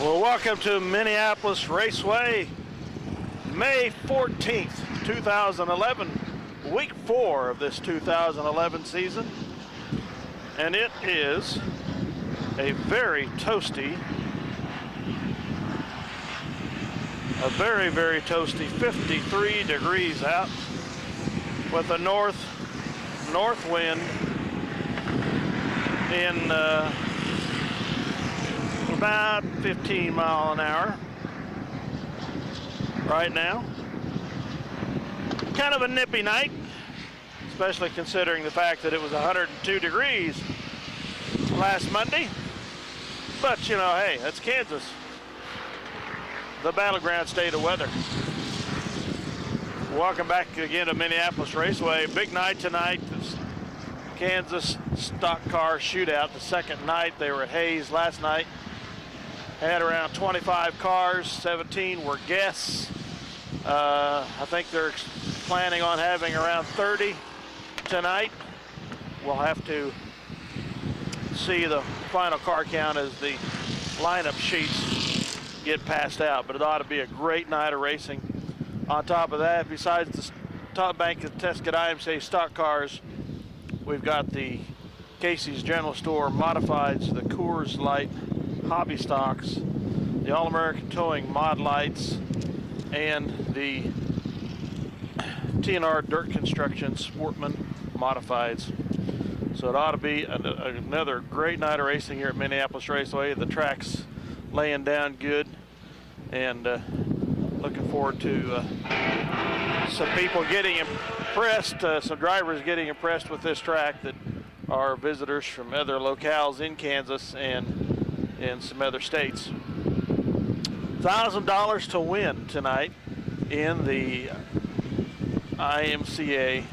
Well, welcome to Minneapolis Raceway, May 14th, 2011, week 4 of this 2011 season. And it is a very toasty, very toasty 53 degrees out with a north wind in about 15 mile an hour right now. Kind of a nippy night, especially considering the fact that it was 102 degrees last Monday. But you know, hey, that's Kansas, the battleground state of weather. Welcome back again to Minneapolis Raceway. Big night tonight. This Kansas stock car shootout, the second night. They were at Hayes last night. Had around 25 cars, 17 were guests. I think they're planning on having around 30 tonight. We'll have to see the final car count as the lineup sheets get passed out, but it ought to be a great night of racing. On top of that, besides the top bank of Tesket IMCA stock cars, we've got the Casey's General Store Modifieds, the Coors Light Hobby Stocks, the All-American Towing Mod Lights, and the TNR Dirt Construction Sportman Modifieds. So it ought to be another great night of racing here at Minneapolis Raceway. The track's laying down good, and looking forward to some people getting impressed, some drivers getting impressed with this track that are visitors from other locales in Kansas and in some other states. $1,000 to win tonight in the IMCA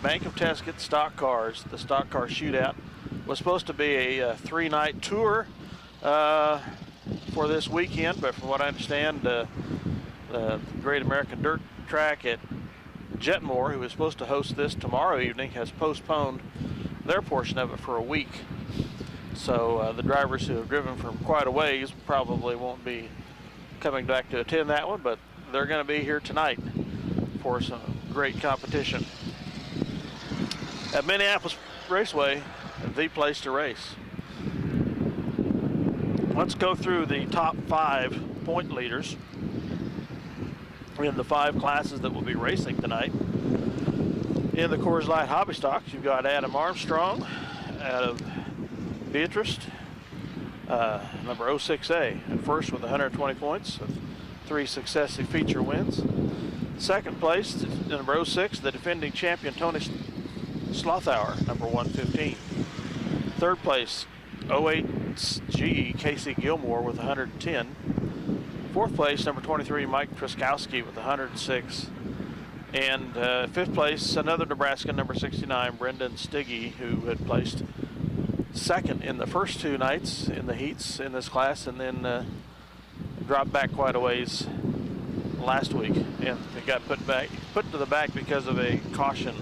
Bank of Tesket stock cars. The stock car shootout was supposed to be a 3-night tour for this weekend, but from what I understand, the Great American Dirt Track at Jetmore, who was supposed to host this tomorrow evening, has postponed their portion of it for a week. So the drivers who have driven from quite a ways probably won't be coming back to attend that one, but they're going to be here tonight for some great competition. At Minneapolis Raceway, the place to race. Let's go through the top 5 point leaders in the 5 classes that will be racing tonight. In the Coors Light Hobby Stocks, you've got Adam Armstrong out of Beatrice, number 06A, at first with 120 points, with 3 successive feature wins. Second place, number 06, the defending champion Tony Slothauer, number 115. Third place, 08G Casey Gilmore with 110. Fourth place, number 23, Mike Truskowski with 106. And fifth place, another Nebraskan, number 69, Brendan Stiggy, who had placed second in the first 2 nights in the heats in this class, and then dropped back quite a ways last week, and it got put to the back because of a caution,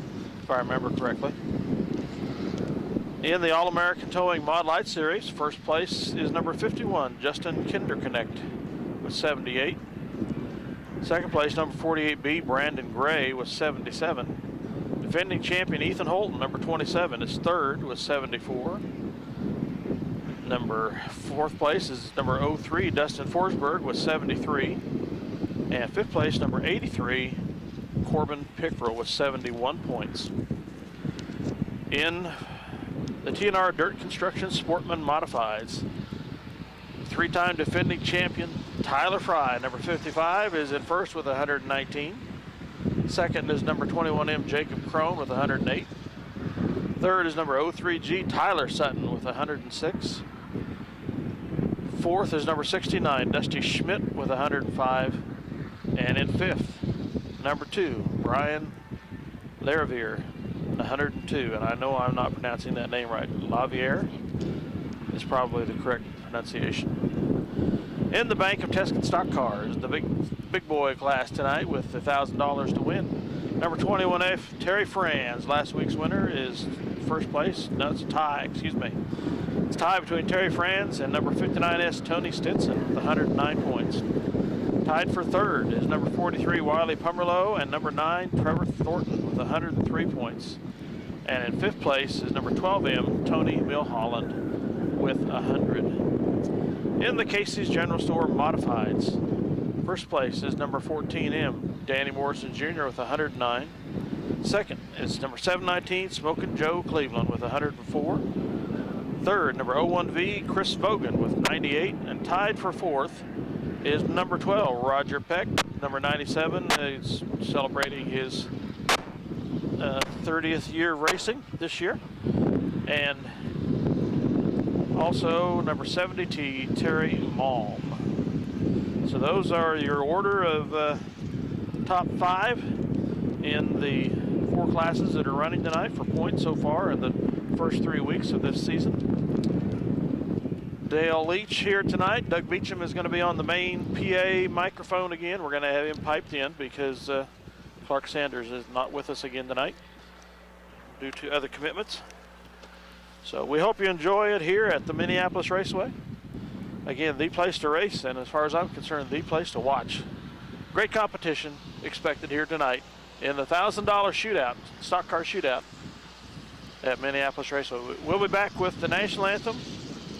if I remember correctly. In the All-American Towing Mod Light Series, first place is number 51, Justin Kinderknecht with 78. Second place, number 48B, Brandon Gray with 77. Defending champion Ethan Holton, number 27, is third with 74. Fourth place is number 03, Dustin Forsberg with 73. And fifth place, number 83, Corbin Pickrell with 71 points. In the TNR Dirt Construction Sportman Modifieds, 3-time defending champion Tyler Fry, number 55, is in first with 119. Second is number 21M Jacob Crone with 108. Third is number 03G Tyler Sutton with 106. Fourth is number 69 Dusty Schmidt with 105. And in fifth, number 2 Brian Lariviere, 102. And I know I'm not pronouncing that name right. Laviere is probably the correct pronunciation. In the Bank of Tesket stock cars, the big boy class tonight with $1,000 to win. Number 21F, Terry Franz, last week's winner, is first place. No, it's a tie, excuse me. It's tied between Terry Franz and number 59S Tony Stinson with 109 points. Tied for third is number 43 Wiley Pomerleau and number 9 Trevor Thornton with 103 points. And in fifth place is number 12M Tony Milholland with 100. In the Casey's General Store Modifieds, first place is number 14M Danny Morrison Jr. with 109. Second is number 719 Smokin' Joe Cleveland with 104. Third, number 01V Chris Vogan with 98. And tied for fourth is number 12 Roger Peck. Number 97 is celebrating his 30th year of racing this year. And also number 70T Terry Malm. So those are your order of top 5 in the 4 classes that are running tonight for points so far in the first 3 weeks of this season. Dale Leach here tonight. Doug Beecham is going to be on the main PA microphone again. We're going to have him piped in because Clark Sanders is not with us again tonight due to other commitments. So we hope you enjoy it here at the Minneapolis Raceway. Again, the place to race, and as far as I'm concerned, the place to watch. Great competition expected here tonight in the $1,000 shootout, stock car shootout at Minneapolis Raceway. We'll be back with the national anthem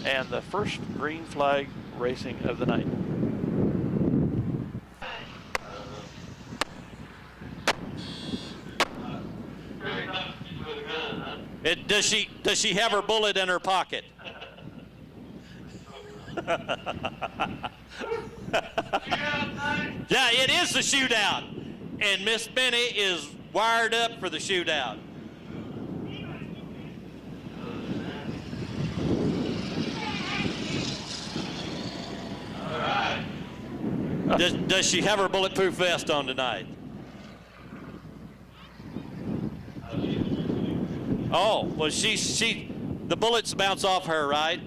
and the first green flag racing of the night. Does she have her bullet in her pocket? Yeah, it is the shootout, and Miss Benny is wired up for the shootout. All right. Does she have her bulletproof vest on tonight? Oh, well, the bullets bounce off her, right?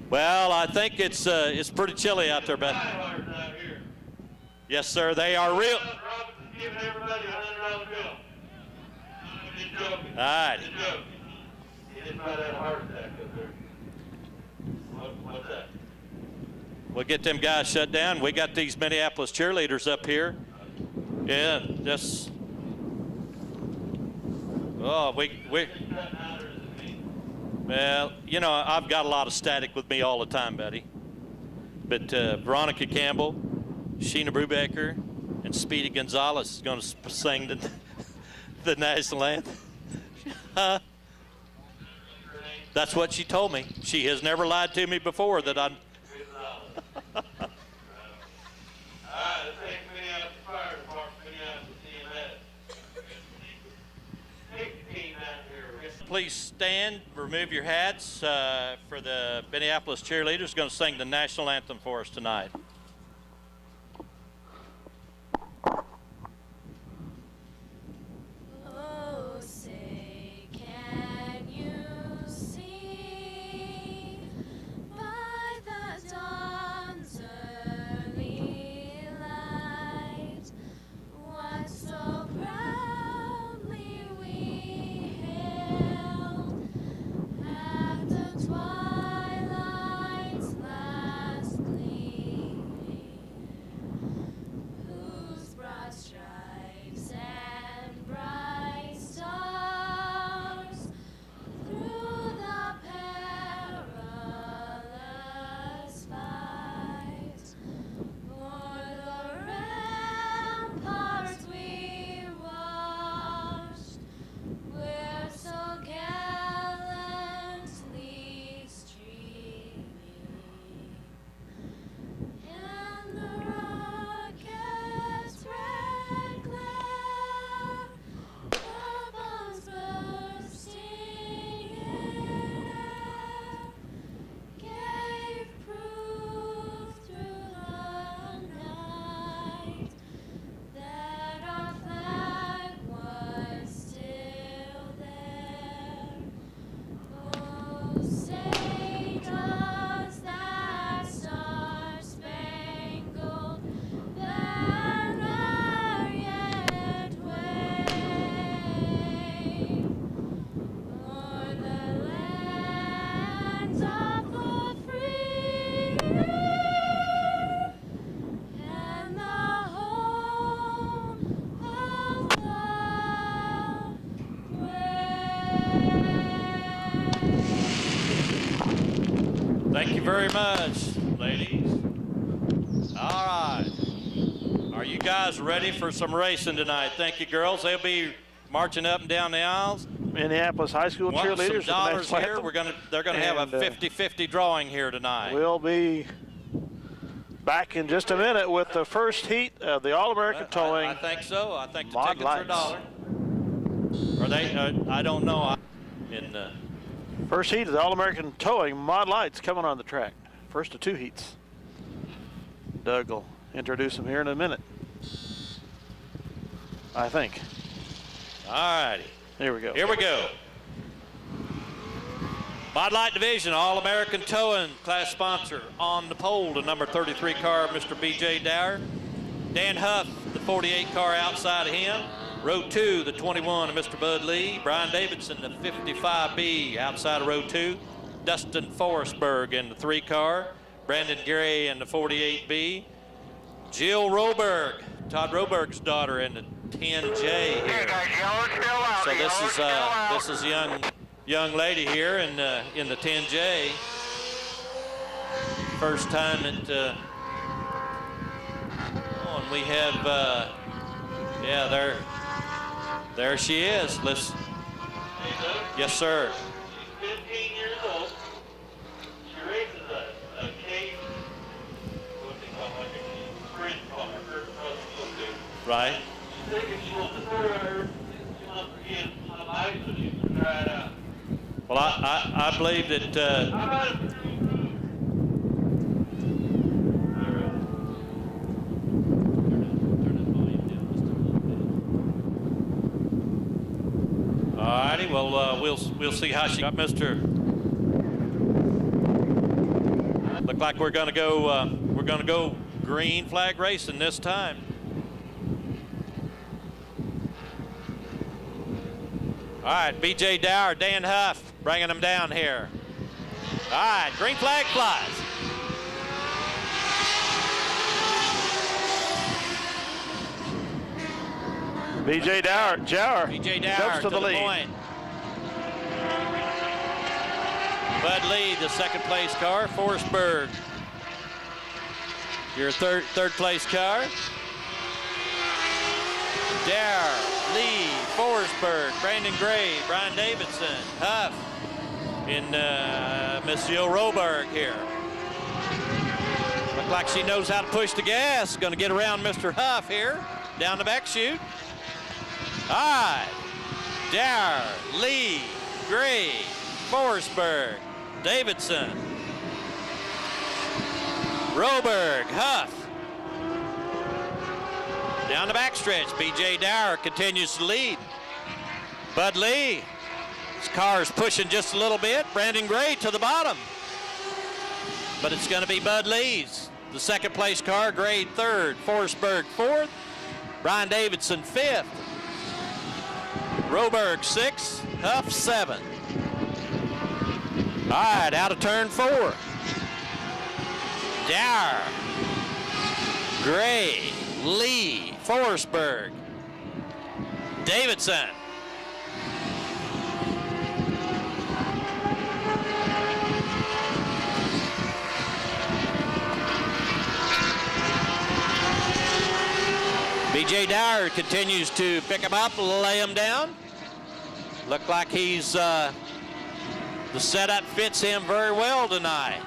Well, I think it's pretty chilly out there, but yes, sir, they are real. All right. What's that? We'll get them guys shut down. We got these Minneapolis cheerleaders up here. Yeah, just. Oh, well, you know, I've got a lot of static with me all the time, Betty. But Veronica Campbell, Sheena Brubaker, and Speedy Gonzalez is going to sing the national anthem. That's what she told me. She has never lied to me before that I'm. All right, let's take Minneapolis Fire Department, Minneapolis CMS. Take the team out here. Please stand, remove your hats for the Minneapolis cheerleaders going to sing the national anthem for us tonight. Oh, say, can you see by the dawn's early light what so proudly we hailed after twilight's last gleam? very much, ladies. All right. Are you guys ready for some racing tonight? Thank you, girls. They'll be marching up and down the aisles. Minneapolis High School cheerleaders. Some dollars here. They're gonna have a 50-50 drawing here tonight. We'll be back in just a minute with the first heat of the All-American Towing. I think so. I think the Mod tickets are Lights. $1. Are they? I don't know. First heat of the All-American Towing Mod Lights coming on the track. First of 2 heats. Doug will introduce them here in a minute, I think. All righty. Here we go. Here we go. Mod Light Division, All-American Towing class sponsor on the pole, the number 33 car, Mr. B.J. Dower. Dan Huff, the 48 car outside of him. Row 2, the 21 of Mr. Bud Lee. Brian Davidson, the 55B outside of row 2. Dustin Forrestberg in the 3 car. Brandon Gray in the 48B. Jill Roberg, Todd Roberg's daughter in the 10J here. So this is a young lady here in the 10J. First time that and we have yeah, there she is. Let's. Yes, sir. She's 15 years old. She races a cage, what they call like a sprint car, Right. she's thinking she wants to throw her, she wants to get on ice so she can try it out. Well, I believe that. How about it? All righty. Well, we'll see how she got, Mr. Look like we're gonna go green flag racing this time. All right, B.J. Dower, Dan Huff, bringing them down here. All right, green flag flies. B.J. Dower B.J. Dower jumps to the lead. point. Bud Lee, the second place car. Forsberg, your third place car. Dower, Lee, Forsberg, Brandon Gray, Brian Davidson, Huff, and Miss Jill Roberg here. Look like she knows how to push the gas. Going to get around Mr. Huff here, down the back chute. All right, Dower, Lee, Gray, Forsberg, Davidson, Roberg, Huff. Down the backstretch, B.J. Dower continues to lead. Bud Lee, his car's pushing just a little bit. Brandon Gray to the bottom. But it's going to be Bud Lee's. The second place car, Gray third, Forsberg fourth, Brian Davidson fifth, Roberg sixth, Huff seventh. All right, out of turn 4. Dower, Gray, Lee, Forsberg, Davidson. B.J. Dower continues to pick him up, lay him down. Look like he's, the setup fits him very well tonight.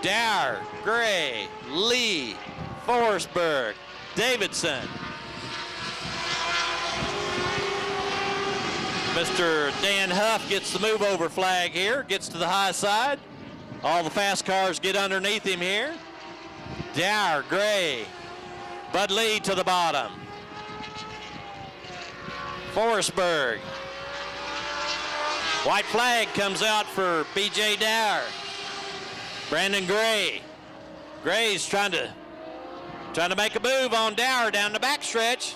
Dower, Gray, Lee, Forsberg, Davidson. Mr. Dan Huff gets the move over flag here, gets to the high side. All the fast cars get underneath him here. Dower, Gray, Bud Lee to the bottom. Forsberg. White flag comes out for B.J. Dower. Brandon Gray. Gray's trying to make a move on Dower down the backstretch.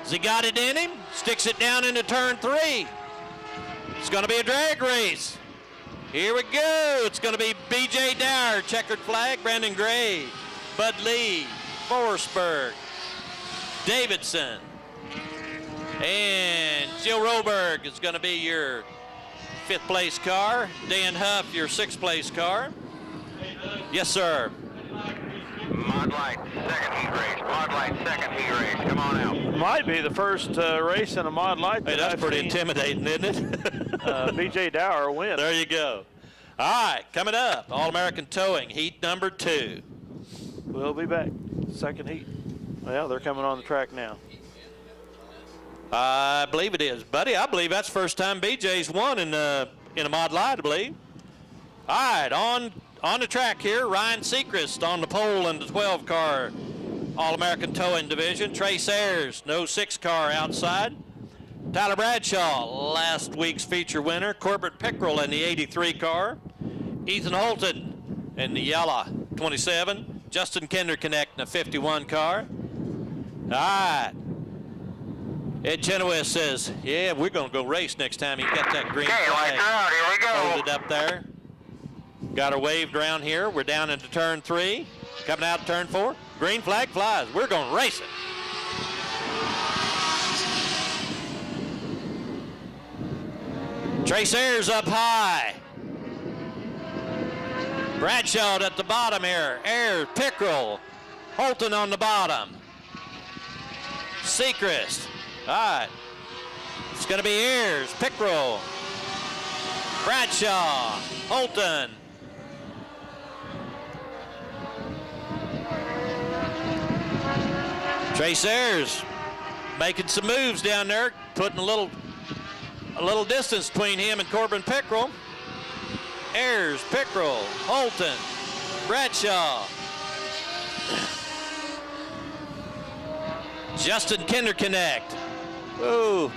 Has he got it in him? Sticks it down into turn 3. It's going to be a drag race. Here we go. It's going to be B.J. Dower, checkered flag. Brandon Gray, Bud Lee, Forsberg, Davidson, and Jill Roberg is going to be your 5th place car. Dan Huff, your 6th place car. Hey, Doug, Yes, sir. Mod Light, second heat race. Mod Light, second heat race. Come on out. Might be the first race in a Mod Light. Hey, that's I've pretty seen, intimidating, isn't it? BJ Dower win. There you go. All right, coming up, All-American Towing, heat number 2. We'll be back. Second heat. Well, they're coming on the track now. I believe it is, buddy. I believe that's the first time BJ's won in a Mod Light, I believe. All right, on the track here, Ryan Seacrest on the pole in the 12-car All-American Towing Division. Trace Ayers, no 6-car outside. Tyler Bradshaw, last week's feature winner. Corbett Pickrell in the 83 car. Ethan Holton in the yellow 27. Justin Kinderknecht in the 51 car. All right. Ed Chenoweth says, yeah, we're going to go race next time. He's got that green Okay, flag lights are out. Here we go. folded up there. Got her waved around here. We're down into turn 3. Coming out of turn 4. Green flag flies. We're going to race it. Trace Ayers up high. Bradshaw at the bottom here. Ayers, Pickrell, Holton on the bottom. Seacrest. All right. It's going to be Ayers, Pickrell, Bradshaw, Holton. Trace Ayers making some moves down there, putting a little distance between him and Corbin Pickrell. Ayers, Pickrell, Holton, Bradshaw. Justin Kinderknecht. Ooh.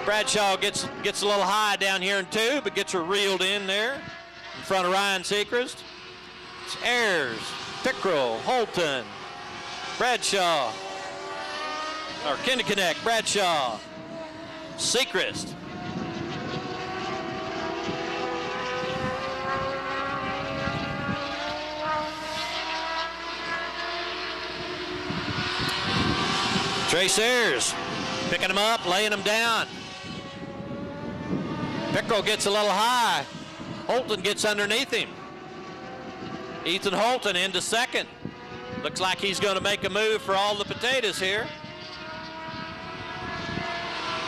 Bradshaw gets a little high down here in 2, but gets her reeled in there in front of Ryan Seacrest. It's Ayers, Pickrell, Holton, Bradshaw, or Kinderknecht, Bradshaw, Seacrest. Trace Ayers picking him up, laying him down. Pickrell gets a little high. Holton gets underneath him. Ethan Holton into second. Looks like he's going to make a move for all the potatoes here.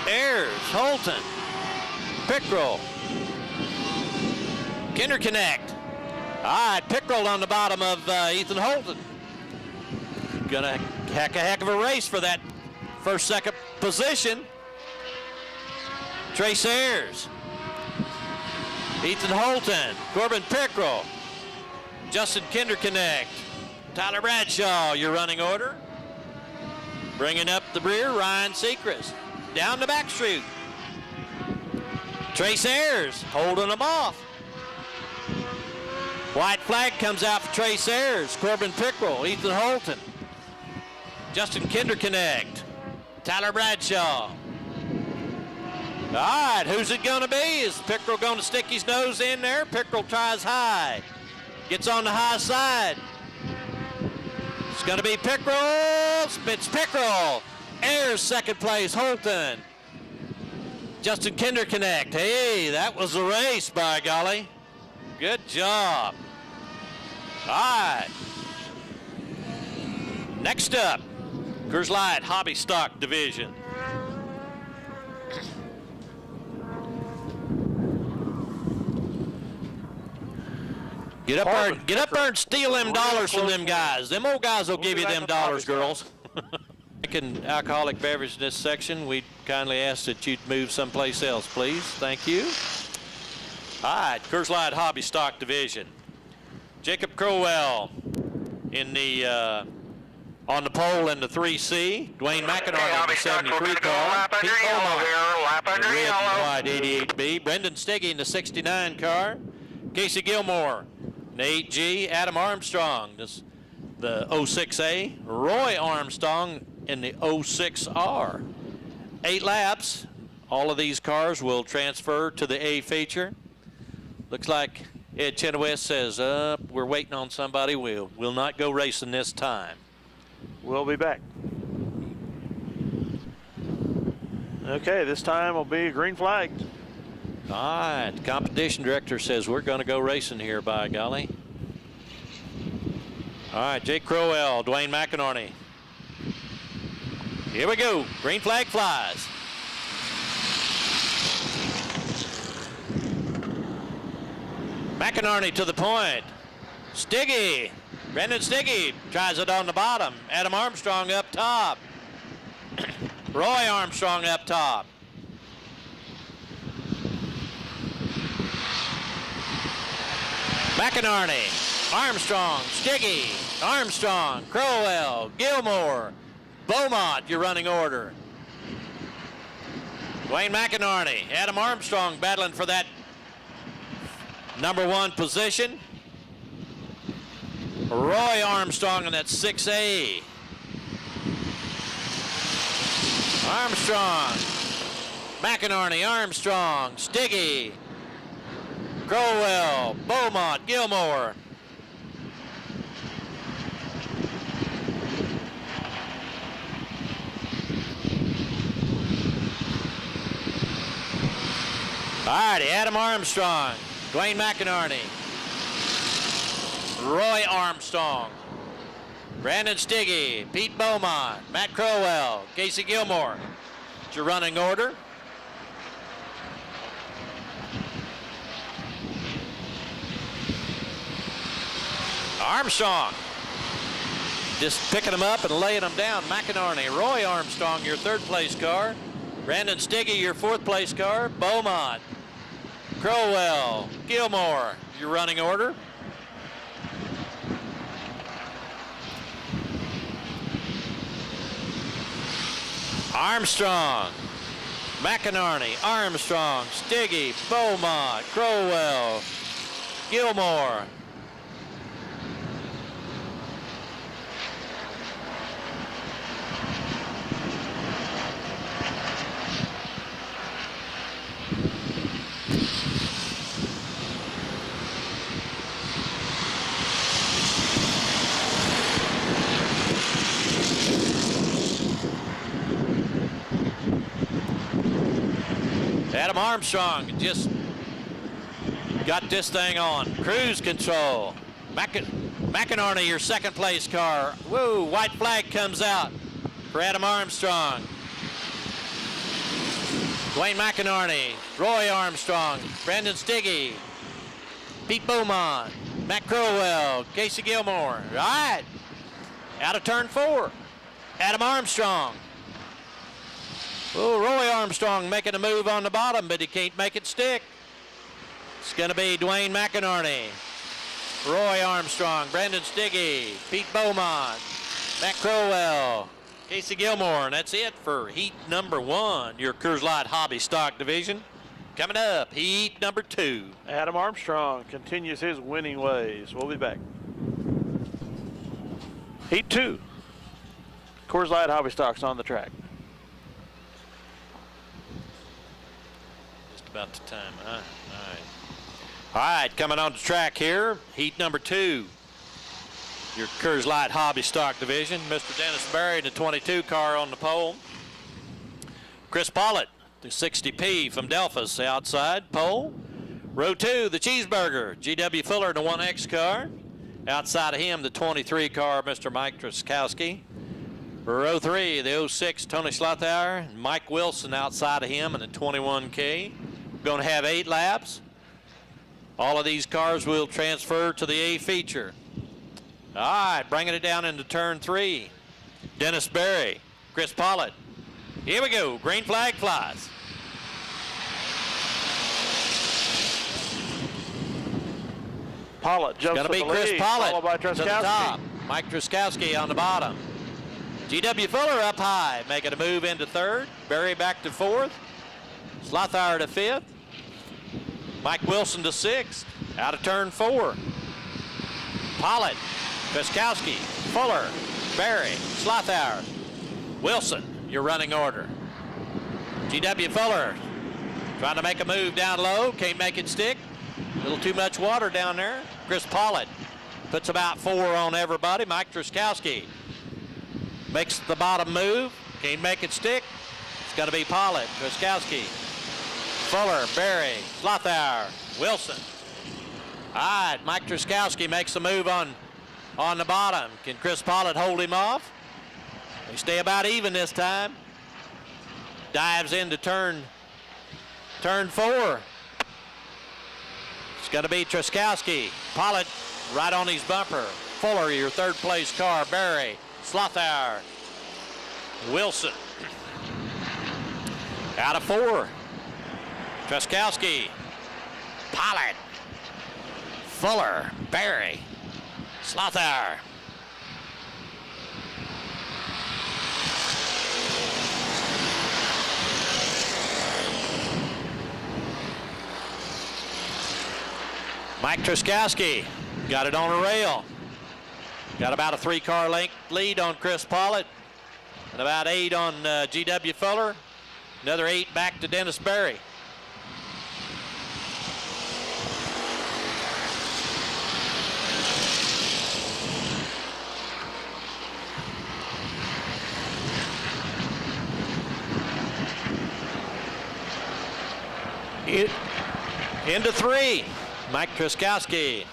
Ayers, Holton, Pickrell, Kinderknecht. All right, Pickrell on the bottom of Ethan Holton. Gonna heck of a race for that second position. Trace Ayers, Ethan Holton, Corbin Pickrell, Justin Kinderknecht, Tyler Bradshaw, your running order. Bringing up the rear, Ryan Seacrest. Down the back chute. Trace Ayers holding them off. White flag comes out for Trace Ayers, Corbin Pickrell, Ethan Holton, Justin Kinderknecht, Tyler Bradshaw. All right, who's it going to be? Is Pickrell going to stick his nose in there? Pickrell tries high. Gets on the high side. It's going to be Pickrell. It's Pickrell. Ayers second place. Holton. Justin Kinderknecht. Hey, that was a race, by golly. Good job. All right. Next up, Coors Light Hobby Stock Division. Get up there and steal them dollars from them guys. Them old guys will give you them dollars, girls. Drinking alcoholic beverage in this section, we kindly ask that you'd move someplace else, please. Thank you. All right, Coors Light Hobby Stock Division. Jacob Crowell in the on the pole in the 3C. Dwayne McInerney in the 73 car. Pete Beaumont in the red and white 88B. Brendan Stiggy in the 69 car. Casey Gilmore in the 8G. Adam Armstrong, the 06A. Roy Armstrong in the 06R. 8 laps. All of these cars will transfer to the A feature. Looks like Ed Chenoweth says, we're waiting on somebody. We'll not go racing this time. We'll be back. Okay, this time will be green flag. All right, the competition director says we're going to go racing here, by golly. All right, Jake Crowell, Dwayne McInerney. Here we go. Green flag flies. McInerney to the point. Stiggy. Brendan Stiggy tries it on the bottom. Adam Armstrong up top. Roy Armstrong up top. McInerney, Armstrong, Stiggy, Armstrong, Crowell, Gilmore, Beaumont, your running order. Dwayne McInerney, Adam Armstrong battling for that number 1 position. Roy Armstrong in that 6A. Armstrong, McInerney, Armstrong, Stiggy, Crowell, Beaumont, Gilmore. All righty, Adam Armstrong, Dwayne McInerney, Roy Armstrong, Brandon Stiggy, Pete Beaumont, Matt Crowell, Casey Gilmore. It's your running order. Armstrong just picking them up and laying them down. McInerney, Roy Armstrong, your 3rd place car. Brandon Stiggy, your 4th place car. Beaumont, Crowell, Gilmore, your running order. Armstrong, McInerney, Armstrong, Stiggy, Beaumont, Crowell, Gilmore. Adam Armstrong just got this thing on cruise control. McInerney, your 2nd place car. Woo, white flag comes out for Adam Armstrong. Dwayne McInerney, Roy Armstrong, Brandon Stiggy, Pete Beaumont, Matt Crowell, Casey Gilmore. All right, out of turn 4, Adam Armstrong. Oh, Roy Armstrong making a move on the bottom, but he can't make it stick. It's going to be Dwayne McInerney, Roy Armstrong, Brandon Stiggy, Pete Beaumont, Matt Crowell, Casey Gilmore, and that's it for heat number 1, your Coors Light Hobby Stock Division. Coming up, heat number 2. Adam Armstrong continues his winning ways. We'll be back. Heat 2. Coors Light Hobby Stocks on the track. About the time, huh? All right, coming on the track here, heat number 2. Your Coors Light Hobby Stock Division. Mr. Dennis Berry, the 22 car on the pole. Chris Pollitt, the 60P from Delphus, the outside pole. Row 2, the Cheeseburger, G.W. Fuller, the 1X car. Outside of him, the 23 car, Mr. Mike Truskowski. Row 3, the 06 Tony Slothauer, Mike Wilson outside of him in the 21K. Going to have 8 laps. All of these cars will transfer to the A feature. All right, bringing it down into turn 3. Dennis Berry, Chris Pollitt. Here we go, green flag flies. Pollitt jumps It's going to be with the Chris lead, Pollitt followed by to the Truskowski. top. Mike Truskowski on the bottom. G.W. Fuller up high, making a move into 3rd. Berry back to 4th. Slothauer to 5th. Mike Wilson to 6th. Out of turn 4. Pollitt, Truskowski, Fuller, Berry, Slothauer, Wilson, your running order. G.W. Fuller trying to make a move down low. Can't make it stick. A little too much water down there. Chris Pollitt puts about 4 on everybody. Mike Truskowski makes the bottom move. Can't make it stick. It's going to be Pollitt, Truskowski, Fuller, Berry, Slothauer, Wilson. All right, Mike Truskowski makes a move on on the bottom. Can Chris Pollitt hold him off? They stay about even this time. Dives into turn 4. It's going to be Truskowski. Pollitt right on his bumper. Fuller, your third place car. Barry, Slothauer, Wilson. Out of 4. Truskowski, Pollitt, Fuller, Barry, Slothauer. Mike Truskowski got it on a rail. Got about a 3-car length lead on Chris Pollitt and about 8 on G.W. Fuller. Another 8 back to Dennis Berry. Into 3. Mike Truskowski,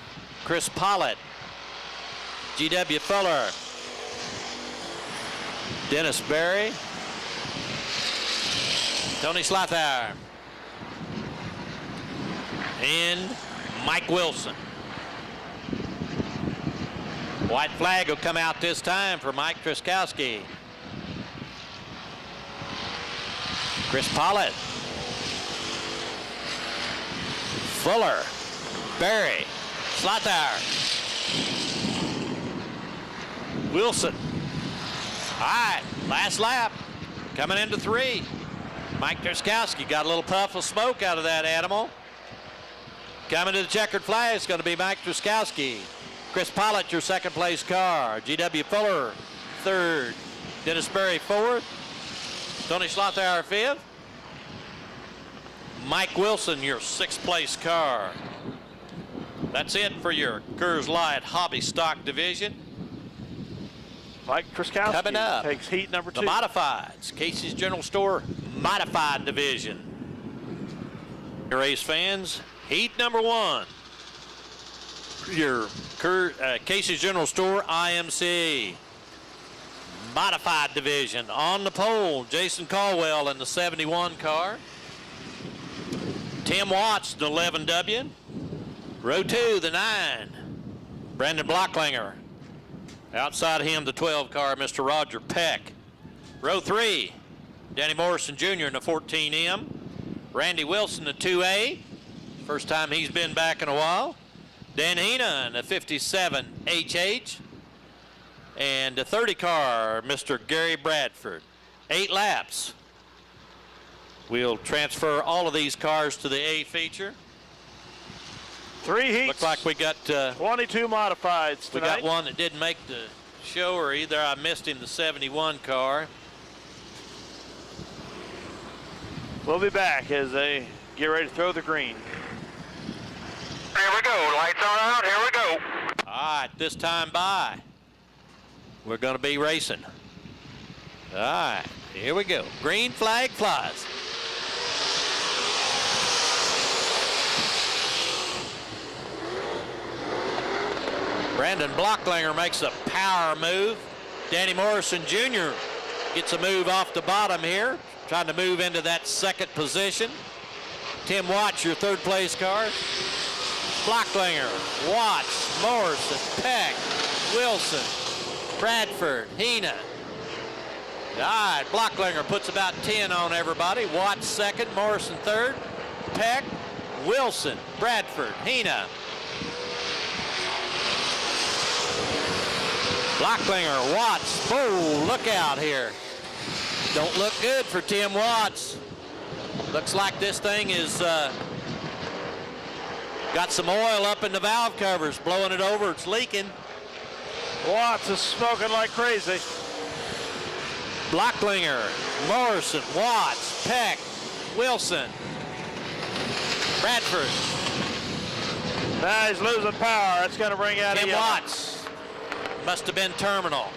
Chris Pollitt, G.W. Fuller, Dennis Berry, Tony Slothauer, and Mike Wilson. White flag will come out this time for Mike Truskowski. Chris Pollitt, Fuller, Barry, Slothauer, Wilson. All right, last lap, coming into 3. Mike Truskowski got a little puff of smoke out of that animal. Coming to the checkered flag is going to be Mike Truskowski. Chris Pollitt, your second place car. G.W. Fuller, 3rd. Dennis Berry, 4th. Tony Slothauer, 5th. Mike Wilson, your 6th place car. That's it for your Coors Light Hobby Stock Division. Mike Truskowski coming up, takes heat number 2. The Modifieds, Casey's General Store Modified Division. Race fans, heat number 1. Your Casey's General Store IMC Modified Division. On the pole, Jason Caldwell in the 71 car. Tim Watts, the 11W. Row 2, the 9. Brandon Blocklinger. Outside him, the 12 car, Mr. Roger Peck. Row 3, Danny Morrison Jr. in the 14M. Randy Wilson, the 2A. First time he's been back in a while. Dan Hina in the 57 HH. And the 30 car, Mr. Gary Bradford. 8 laps. We'll transfer all of these cars to the A feature. 3 heats. Looks like we got 22 modifieds tonight. We got one that didn't make the show, or either I missed him, the 71 car. We'll be back as they get ready to throw the green. Here we go. Lights are out. Here we go. All right, this time by, we're going to be racing. All right, here we go. Green flag flies. Brandon Blocklinger makes a power move. Danny Morrison Jr. gets a move off the bottom here, trying to move into that 2nd position. Tim Watts, your 3rd place car. Blocklinger, Watts, Morrison, Peck, Wilson, Bradford, Hina. All right, Blocklinger puts about 10 on everybody. Watts 2nd, Morrison 3rd, Peck, Wilson, Bradford, Hina. Blocklinger, Watts, oh, look out here. Don't look good for Tim Watts. Looks like this thing is got some oil up in the valve covers, blowing it over, it's leaking. Watts is smoking like crazy. Blocklinger, Morrison, Watts, Peck, Wilson, Bradford. Now he's losing power. That's going to bring out Tim Watts. Must have been terminal.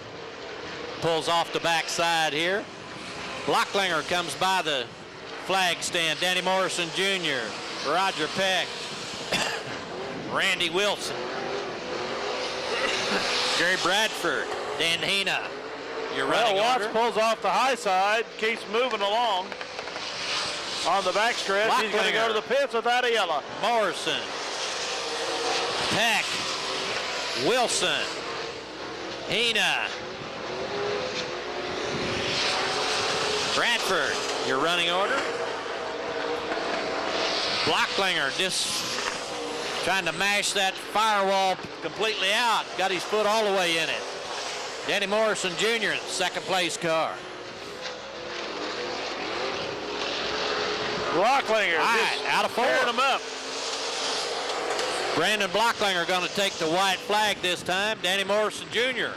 Pulls off the backside here. Blocklinger comes by the flag stand. Danny Morrison Jr., Roger Peck, Randy Wilson. Gary Bradford, Dan Hina. You're running Watts order. pulls off the high side, keeps moving along. On the backstretch, he's going to go to the pits without a yellow. Morrison, Peck, Wilson, Hina, Bradford, your running order. Blocklinger just trying to mash that firewall completely out. Got his foot all the way in it. Danny Morrison Jr., second place car. Blocklinger Right, out of 4. tearing him up. Brandon Blocklinger going to take the white flag this time. Danny Morrison Jr.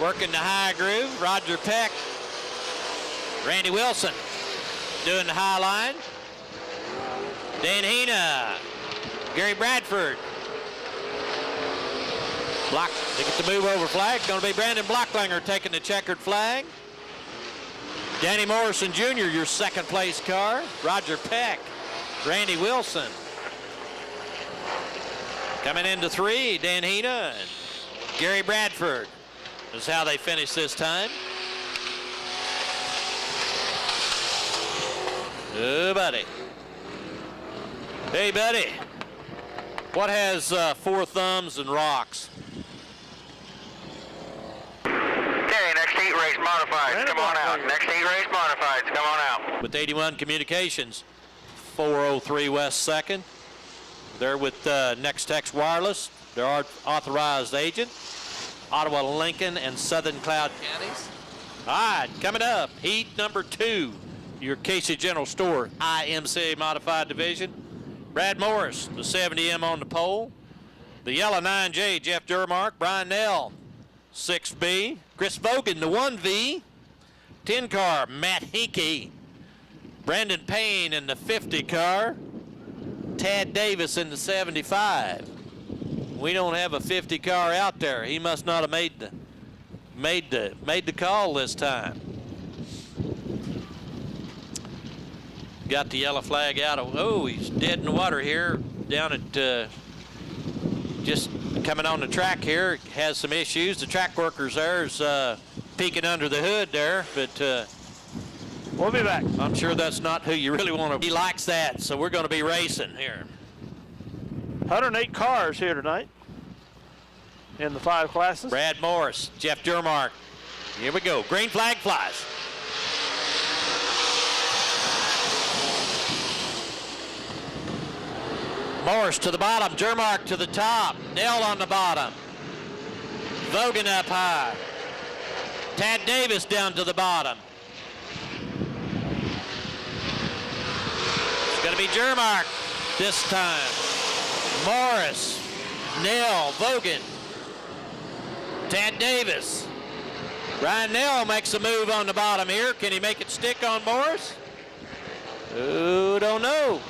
working the high groove. Roger Peck. Randy Wilson doing the high line. Dan Hina. Gary Bradford. They get the move over flag. Going to be Brandon Blocklinger taking the checkered flag. Danny Morrison Jr., your second place car. Roger Peck. Randy Wilson. Coming into 3, Dan Hina and Gary Bradford. This is how they finish this time. Oh, buddy. Hey, buddy. What has 4 thumbs and rocks? Okay, next heat race modifieds. Come on out. Next heat race modifieds. Come on out. With 81 Communications, 403 West 2nd. They're with Next-Tex Wireless. They're our authorized agent. Ottawa, Lincoln, and Southern Cloud counties. All right, coming up, heat number 2. Your Casey General Store IMCA Modified Division. Brad Morris, the 70M on the pole. The yellow 9J, Jeff Durmark. Brian Nell, 6B. Chris Vogan, the 1V. 10 car, Matt Hickey. Brandon Payne in the 50 car. Tad Davis in the 75. We don't have a 50 car out there. He must not have made the call this time. Got the yellow flag out of, oh, he's dead in the water here down at just coming on the track here. Has some issues. The track workers there is peeking under the hood there, but We'll be back. I'm sure that's not who you really want to. He likes that, so we're going to be racing here. 108 cars here tonight in the 5 classes. Brad Morris, Jeff Durmark. Here we go. Green flag flies. Morris to the bottom, Durmark to the top, Nell on the bottom. Vogan up high. Tad Davis down to the bottom. It's going to be Durmark this time. Morris, Nell, Vogan, Tad Davis. Ryan Nell makes a move on the bottom here. Can he make it stick on Morris? Oh, don't know.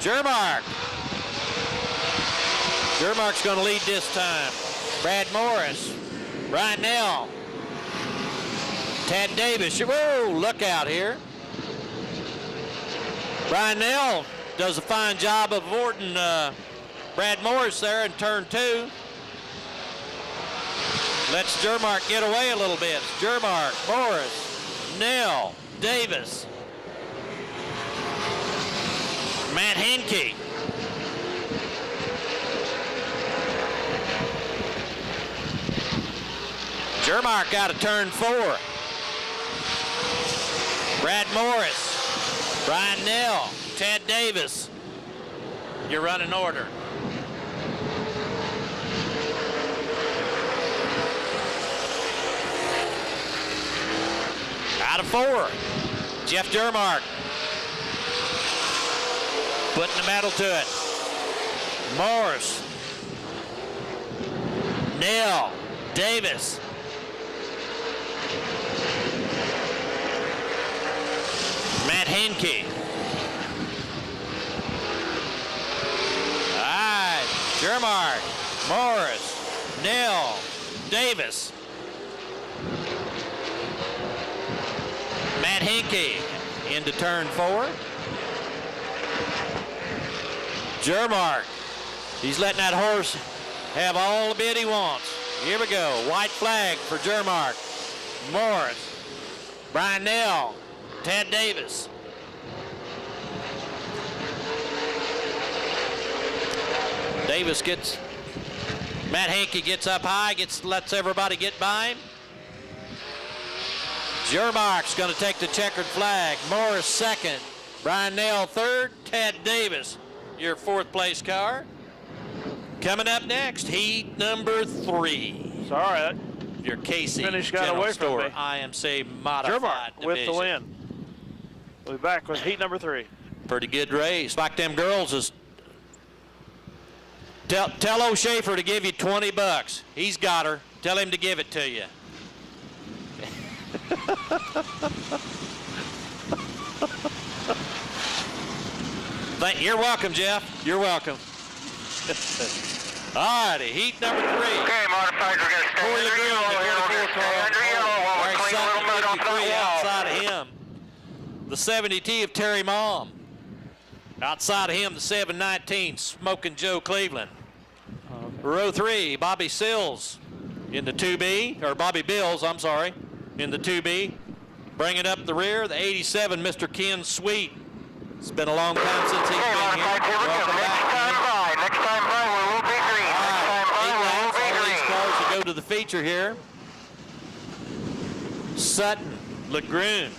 Durmark. Durmark's going to lead this time. Brad Morris, Ryan Nell, Tad Davis. Whoa, look out here. Ryan Nell does a fine job of avoiding Brad Morris there in turn 2. Lets Durmark get away a little bit. Durmark, Morris, Nell, Davis, Matt Henke. Durmark out of turn 4. Brad Morris, Brian Nell, Tad Davis. Your running order. Out of 4, Jeff Durmark. Putting the metal to it. Morris, Nell, Davis. Matt Henke. All right, Durmark, Morris, Nell, Davis. Matt Henke into turn 4. Durmark, he's letting that horse have all the bit he wants. Here we go. White flag for Jermark. Morris. Brian Nell. Ted Davis. Davis gets, Matt Hankey gets up high, lets everybody get by him. Jermark's going to take the checkered flag. Morris second. Brian Nell third. Ted Davis, your fourth place car. Coming up next, heat number 3. Sorry, Your Casey finish got General away from Store me. IMC modified Jermark division. with the win. We'll be back with heat number 3. Pretty good race. Like them girls is. Tell old Schaefer to give you $20. He's got her. Tell him to give it to you. You're welcome, Jeff. You're welcome. All righty, heat number 3. Okay, modifieds, we're going to stay Corey under Lagoon, yellow the here. We're going to 24 stay under yellow while we Larry clean a little Sutton, mud off that 53 wall. outside of him. The 70T of Terry Mom. Outside of him, the 719, Smoking Joe Cleveland. Row 3, Bobby Sills in the 2B, or Bobby Bills, I'm sorry, in the 2B. Bringing up the rear, the 87, Mr. Ken Sweet. It's been a long time since he's Okay, been here. modifieds, here we go. Welcome Next back, time Ken. by. Next time by, we will be green. Next time by, we will be All these green. cars that go to the feature here. Sutton, Lagrune.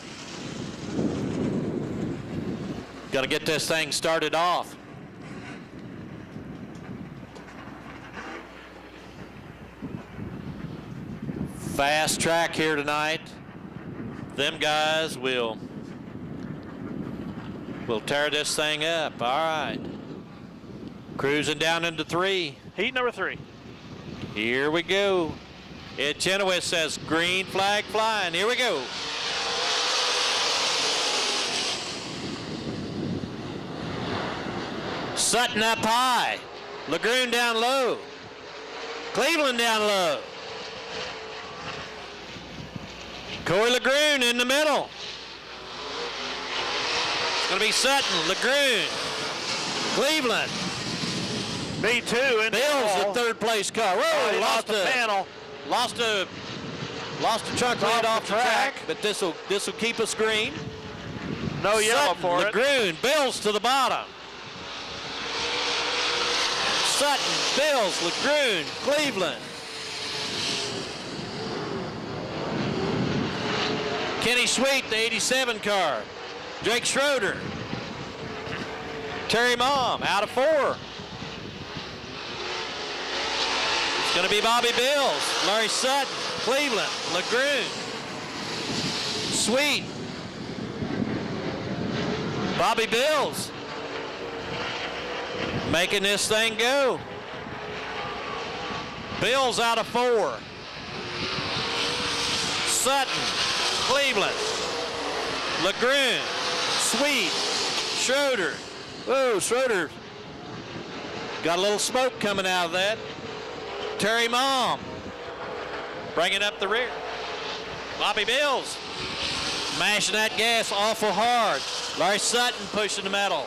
Got to get this thing started off. Fast track here tonight. Them guys will tear this thing up. All right. Cruising down into 3. Heat number 3. Here we go. Ed Chenoweth says green flag flying. Here we go. Sutton up high. Lagrune down low. Cleveland down low. Corey Lagrune in the middle. It's going to be Sutton, Lagrune, Cleveland. B2 in Bill's the third place car. Whoa, he lost the panel. Lost a chunk lead off the track, but this will keep us green. No yellow Sutton, for it. Lagrune, Bills to the bottom. Sutton, Bills, Lagrune, Cleveland. Kenny Sweet, the 87 car. Jake Schroeder. Terry Mom out of 4. It's going to be Bobby Bills, Larry Sutton, Cleveland, Lagrune, Sweet, Bobby Bills. Making this thing go. Bills out of 4. Sutton, Cleveland, Lagrune, Sweet, Schroeder. Whoa, Schroeder got a little smoke coming out of that. Terry Mom bringing up the rear. Bobby Bills mashing that gas awful hard. Larry Sutton pushing the metal.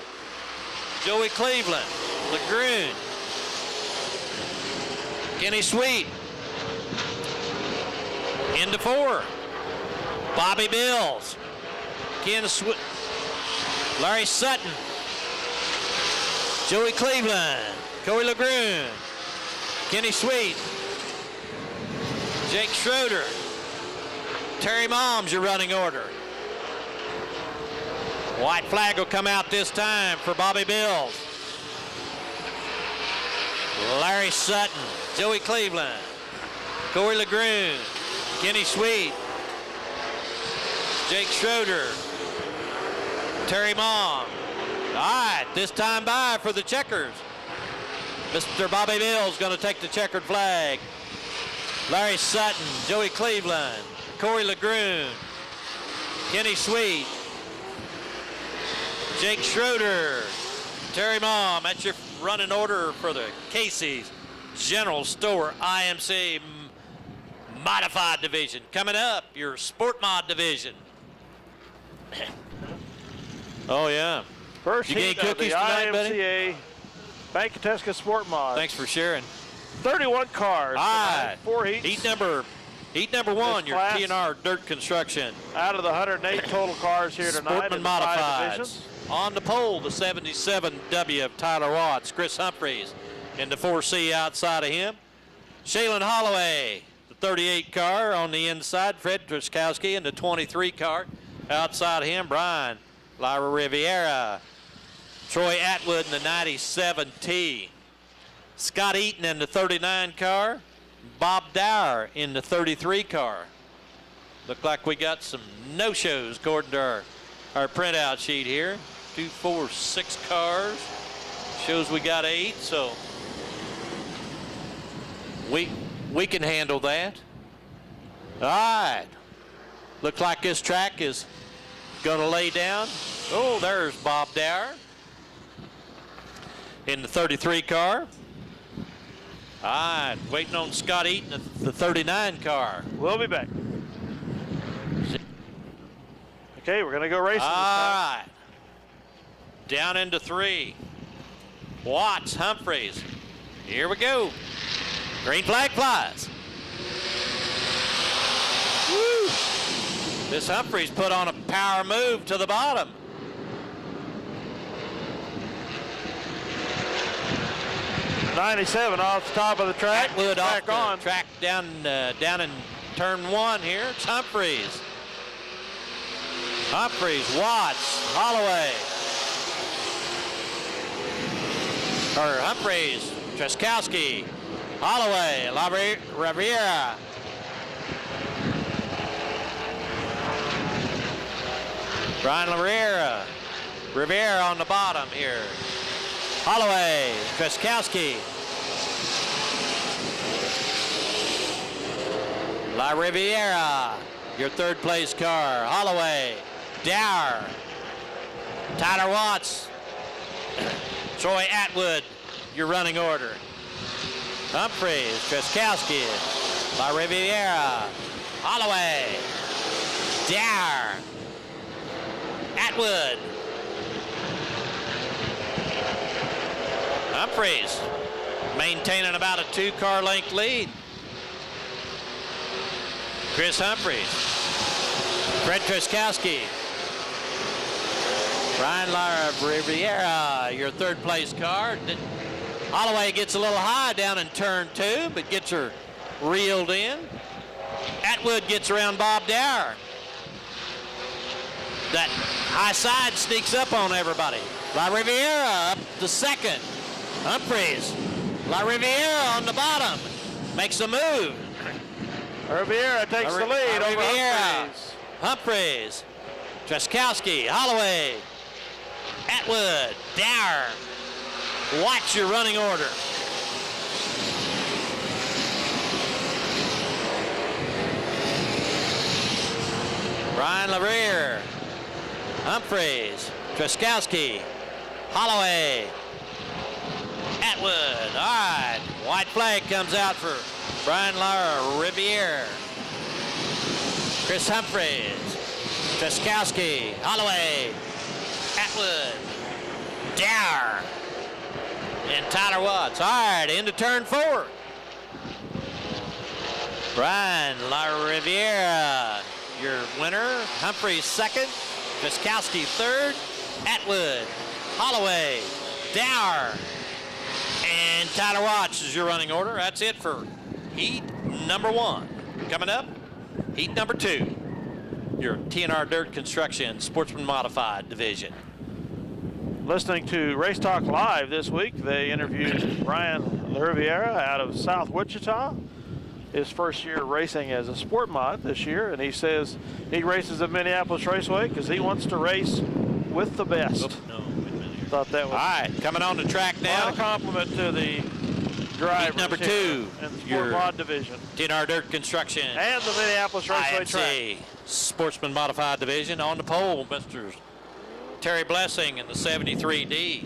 Joey Cleveland, Lagrune, Kenny Sweet into 4. Bobby Bills, Ken Sweet, Larry Sutton, Joey Cleveland, Corey Lagrune, Kenny Sweet, Jake Schroeder, Terry Mom's your running order. White flag will come out this time for Bobby Bills. Larry Sutton, Joey Cleveland, Corey Lagrune, Kenny Sweet, Jake Schroeder, Terry Mom. All right, this time by for the checkers. Mr. Bobby Bills going to take the checkered flag. Larry Sutton, Joey Cleveland, Corey Lagrune, Kenny Sweet, Jake Schroeder, Terry Mom. That's your running order for the Casey's General Store IMC Modified Division. Coming up, your Sport Mod Division. Oh, yeah. First You heat getting of the cookies tonight, buddy? IMCA Bank Teska Sport Mod. Thanks for sharing. 31 cars. All right. 4 heats. Heat number one, your class. TNR Dirt Construction. Out of the 108 total cars here tonight. Sportsman in the 5 Modifieds. divisions. On the pole, the 77W of Tyler Watts. Chris Humphreys in the 4C outside of him. Shaylin Holloway, the 38 car on the inside. Fred Truskowski in the 23 car outside of him. Brian Lyra Riviera. Troy Atwood in the 97T. Scott Eaton in the 39 car. Bob Dower in the 33 car. Look like we got some no-shows according to our printout sheet here. 2, 4, 6 cars. Shows we got 8, so we can handle that. All right. Looks like this track is going to lay down. Oh, there's Bob Dower in the 33 car. All right, waiting on Scott Eaton, the 39 car. We'll be back. Okay, we're going to go racing. All right. Down into 3. Watts, Humphreys. Here we go. Green flag flies. Woo! This Humphreys put on a power move to the bottom. '97 off the top of the track. Atwood back off on. the track down in turn 1 here. It's Humphreys. Humphreys, Watts, Holloway. Or Humphreys, Truskowski, Holloway, Riviera. Brian Riviera on the bottom here. Holloway, Truskowski. La Riviera, your 3rd place car. Holloway, Dower, Tyler Watts, Troy Atwood, your running order. Humphreys, Truskowski, La Riviera, Holloway, Dower, Atwood, Humphreys maintaining about a 2-car length lead. Chris Humphreys, Fred Truskowski, Brian Lara Riviera, your 3rd place car. Holloway gets a little high down in turn 2, but gets her reeled in. Atwood gets around Bob Dower. That high side sneaks up on everybody. La Riviera up to 2nd. Humphreys, La Riviera on the bottom, makes a move. Riviera takes the lead over Riviera, Humphreys. Humphreys, Truskowski, Holloway, Atwood, Dower. Watch your running order. Brian LaRiere, Humphreys, Truskowski, Holloway, Atwood. All right, white flag comes out for Brian Lara Riviere. Chris Humphreys, Truskowski, Holloway, Atwood, Dower, and Tyler Watts. All right, into turn 4. Brian La Riviera, your winner. Humphreys 2nd, Truskowski 3rd, Atwood, Holloway, Dower, and Tyler Watts is your running order. That's it for heat number 1. Coming up, heat number 2, your TNR Dirt Construction Sportsman Modified division. Listening to Race Talk Live this week, they interviewed Brian Riviera out of South Wichita. His first year racing as a sport mod this year, and he says he races at Minneapolis Raceway because he wants to race with the best. Oops, no, wait a minute here. Thought that was All right, coming on the track now. a compliment to the drivers number here 2, in the sport your mod division TNR Dirt Construction and the Minneapolis Raceway track. IMC Sportsman Modified division. On the pole, Mr. Terry Blessing in the 73D.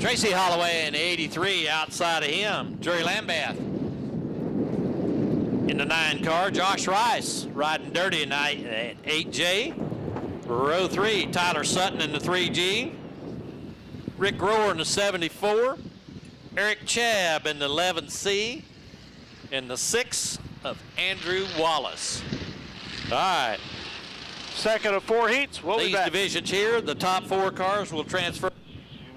Tracy Holloway in the 83 outside of him. Jerry Lambath in the 9 car. Josh Rice riding dirty tonight at 8J. Row 3, Tyler Sutton in the 3G. Rick Rohr in the 74. Eric Chabb in the 11C. In the 6 of Andrew Wallace. All right. Second of 4 heats. We'll be These back. divisions here, the top 4 cars will transfer.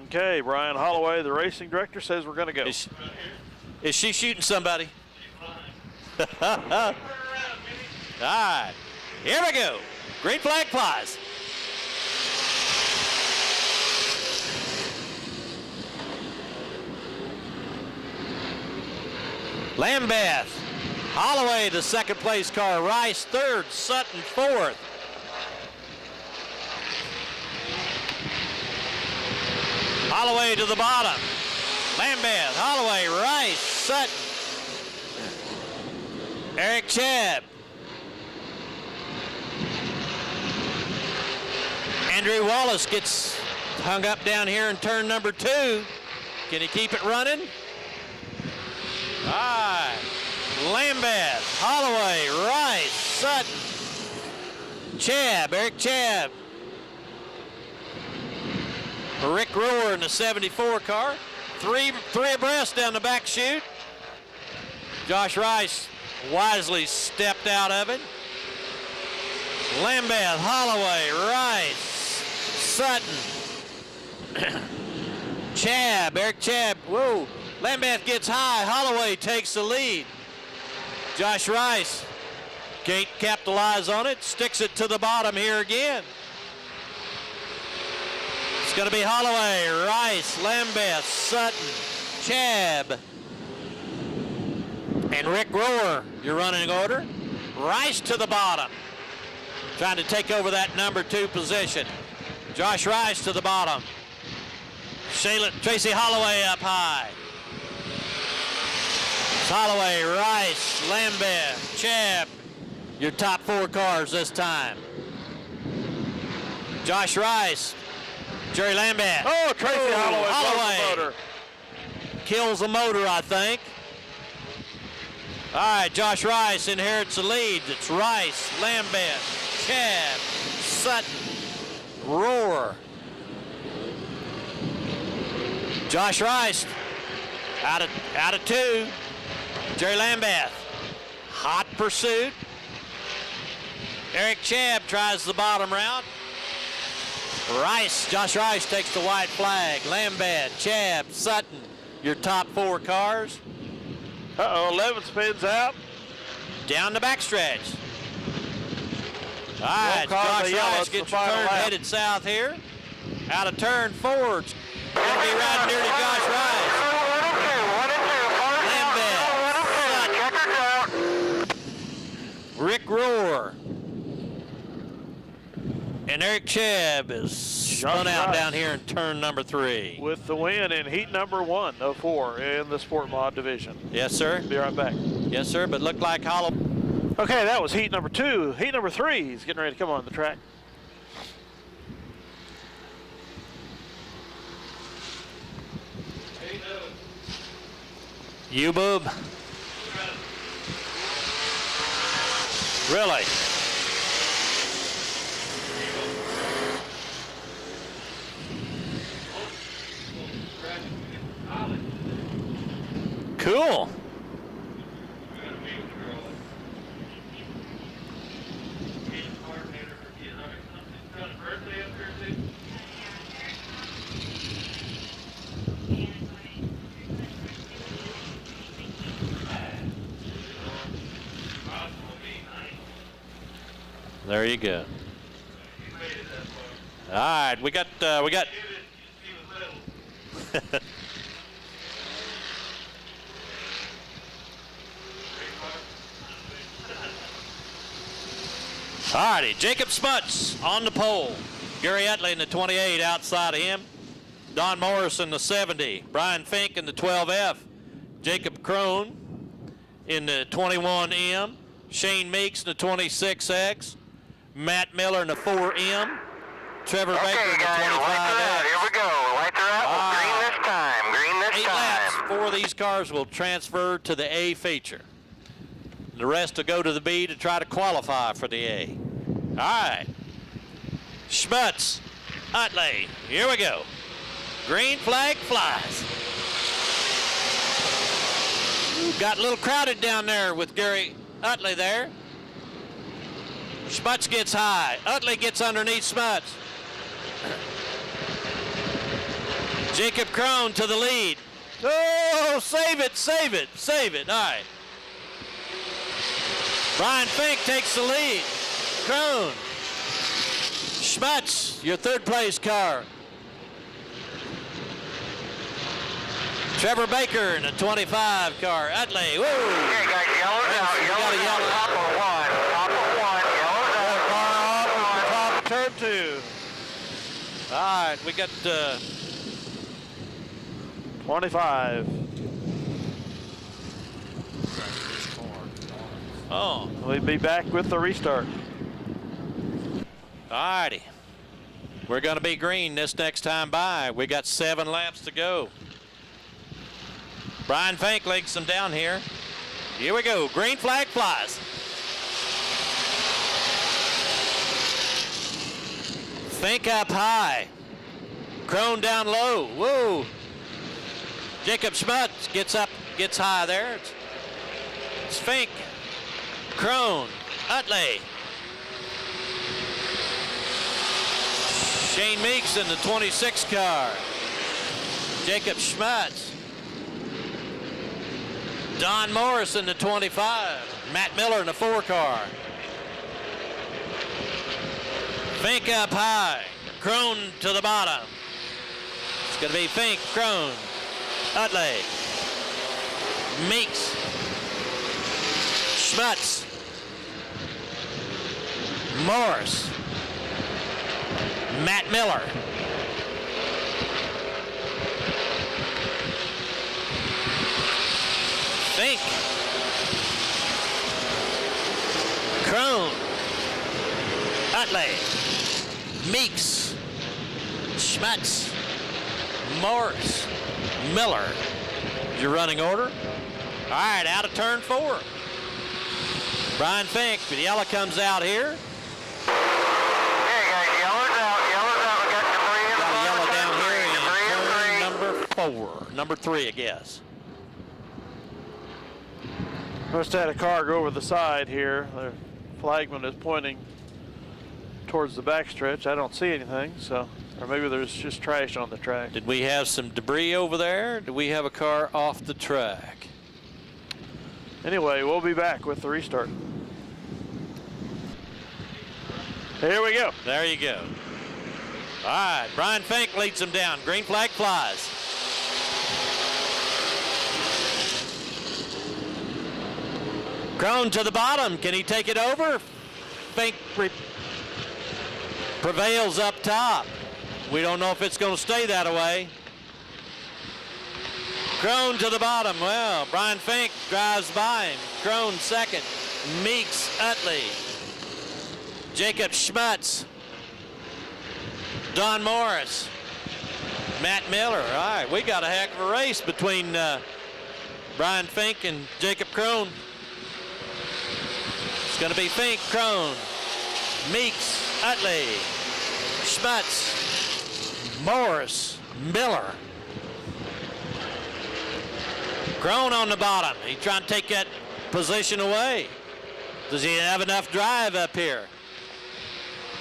Okay, Brian Holloway, the racing director, says we're going to go. Is she shooting somebody? All right, here we go. Green flag flies. Lambeth, Holloway, the second place car. Rice, third. Sutton, fourth. Holloway to the bottom. Lambeth, Holloway, Rice, Sutton. Eric Chabb. Andrew Wallace gets hung up down here in turn number 2. Can he keep it running? All right. Lambeth, Holloway, Rice, Sutton. Chabb, Eric Chabb. Rick Rohr in the 74 car. Three abreast down the back chute. Josh Rice wisely stepped out of it. Lambeth, Holloway, Rice, Sutton. Chabb, Eric Chabb. Whoa. Lambeth gets high. Holloway takes the lead. Josh Rice can't capitalize on it. Sticks it to the bottom here again. It's going to be Holloway, Rice, Lambeth, Sutton, Chabb, and Rick Rohr, your running order. Rice to the bottom, trying to take over that number 2 position. Josh Rice to the bottom. Tracy Holloway up high. It's Holloway, Rice, Lambeth, Chabb, your top 4 cars this time. Josh Rice, Jerry Lambeth. Oh, Tracy Holloway. Holloway blows the motor. kills the motor, I think. All right, Josh Rice inherits the lead. It's Rice, Lambeth, Chabb, Sutton, Rohr. Josh Rice out of 2. Jerry Lambeth, hot pursuit. Eric Chabb tries the bottom route. Josh Rice takes the white flag. Lambeth, Chabb, Sutton, your top 4 cars. Uh-oh, 11 spins out. Down the backstretch. All right, Josh Rice gets your turn headed south here. Out of turn 4. It's going to be riding near to Josh Rice. Lambeth, Sutton, Rick Rohr. And Eric Chabb is spun out down here in turn number 3. With the win in heat number 1 of 4 in the Sport Mod division. Yes, sir. Be right back. Yes, sir, but looked like Holloway. Okay, that was heat number 2. Heat number 3, he's getting ready to come on the track. You, boob. Really? Cool. There you go. All right, we got. All righty, Jacob Smuts on the pole. Gary Utley in the 28 outside of him. Don Morris in the 70. Brian Fink in the 12F. Jacob Crone in the 21M. Shane Meeks in the 26X. Matt Miller in the 4M. Trevor Baker in the 25X. Here we go. Lights are out. Green this time. Green this 8 time. laps. 4 of these cars will transfer to the A feature. The rest will go to the B to try to qualify for the A. All right. Schmutz, Utley, here we go. Green flag flies. Got a little crowded down there with Gary Utley there. Smuts gets high. Utley gets underneath Smuts. Jacob Crone to the lead. Oh, save it, save it, save it. All right. Brian Fink takes the lead. Crone. Smuts, your third place car. Trevor Baker in a 25 car. Utley, woo! Okay, guys, yellow's out. Yellow's out. Top of one. Top of one. Yellow's out. Car off at the top of turn 2. All right, we got 25. oh, We'll be back with the restart. all righty. We're going to be green this next time by. We got 7 laps to go. Brian Fink legs them down here. Here we go. Green flag flies. Fink up high. Crone down low. Whoa. Jacob Smuts gets up, gets high there. It's Fink. Crone. Utley. Shane Meeks in the 26 car. Jacob Schmutz. Don Morris in the 25. Matt Miller in the 4 car. Fink up high. Crone to the bottom. It's going to be Fink, Crone, Utley, Meeks, Schmutz, Morris, Matt Miller. Fink, Crone, Utley, Meeks, Schmutz, Morris, Miller. Your running order. All right, out of turn 4. Brian Fink, the yellow comes out here. Hey guys, yellow's out. Yellow's out. We got debris in Got a front yellow of down here in debris. turn number 4. Number 3, I guess. Must have had a car go over the side here. The flagman is pointing towards the backstretch. I don't see anything, so, or maybe there's just trash on the track. Did we have some debris over there? Did we have a car off the track? Anyway, we'll be back with the restart. Here we go. There you go. All right, Brian Fink leads them down. Green flag flies. Crone to the bottom. Can he take it over? Fink prevails up top. We don't know if it's going to stay that way. Crone to the bottom. Well, Brian Fink drives by him. Crone second. Meeks, Utley, Jacob Schmutz, Don Morris, Matt Miller. All right, we got a heck of a race between Brian Fink and Jacob Crone. It's going to be Fink, Crone, Meeks, Utley, Schmutz, Morris, Miller. Crone on the bottom. He's trying to take that position away. Does he have enough drive up here?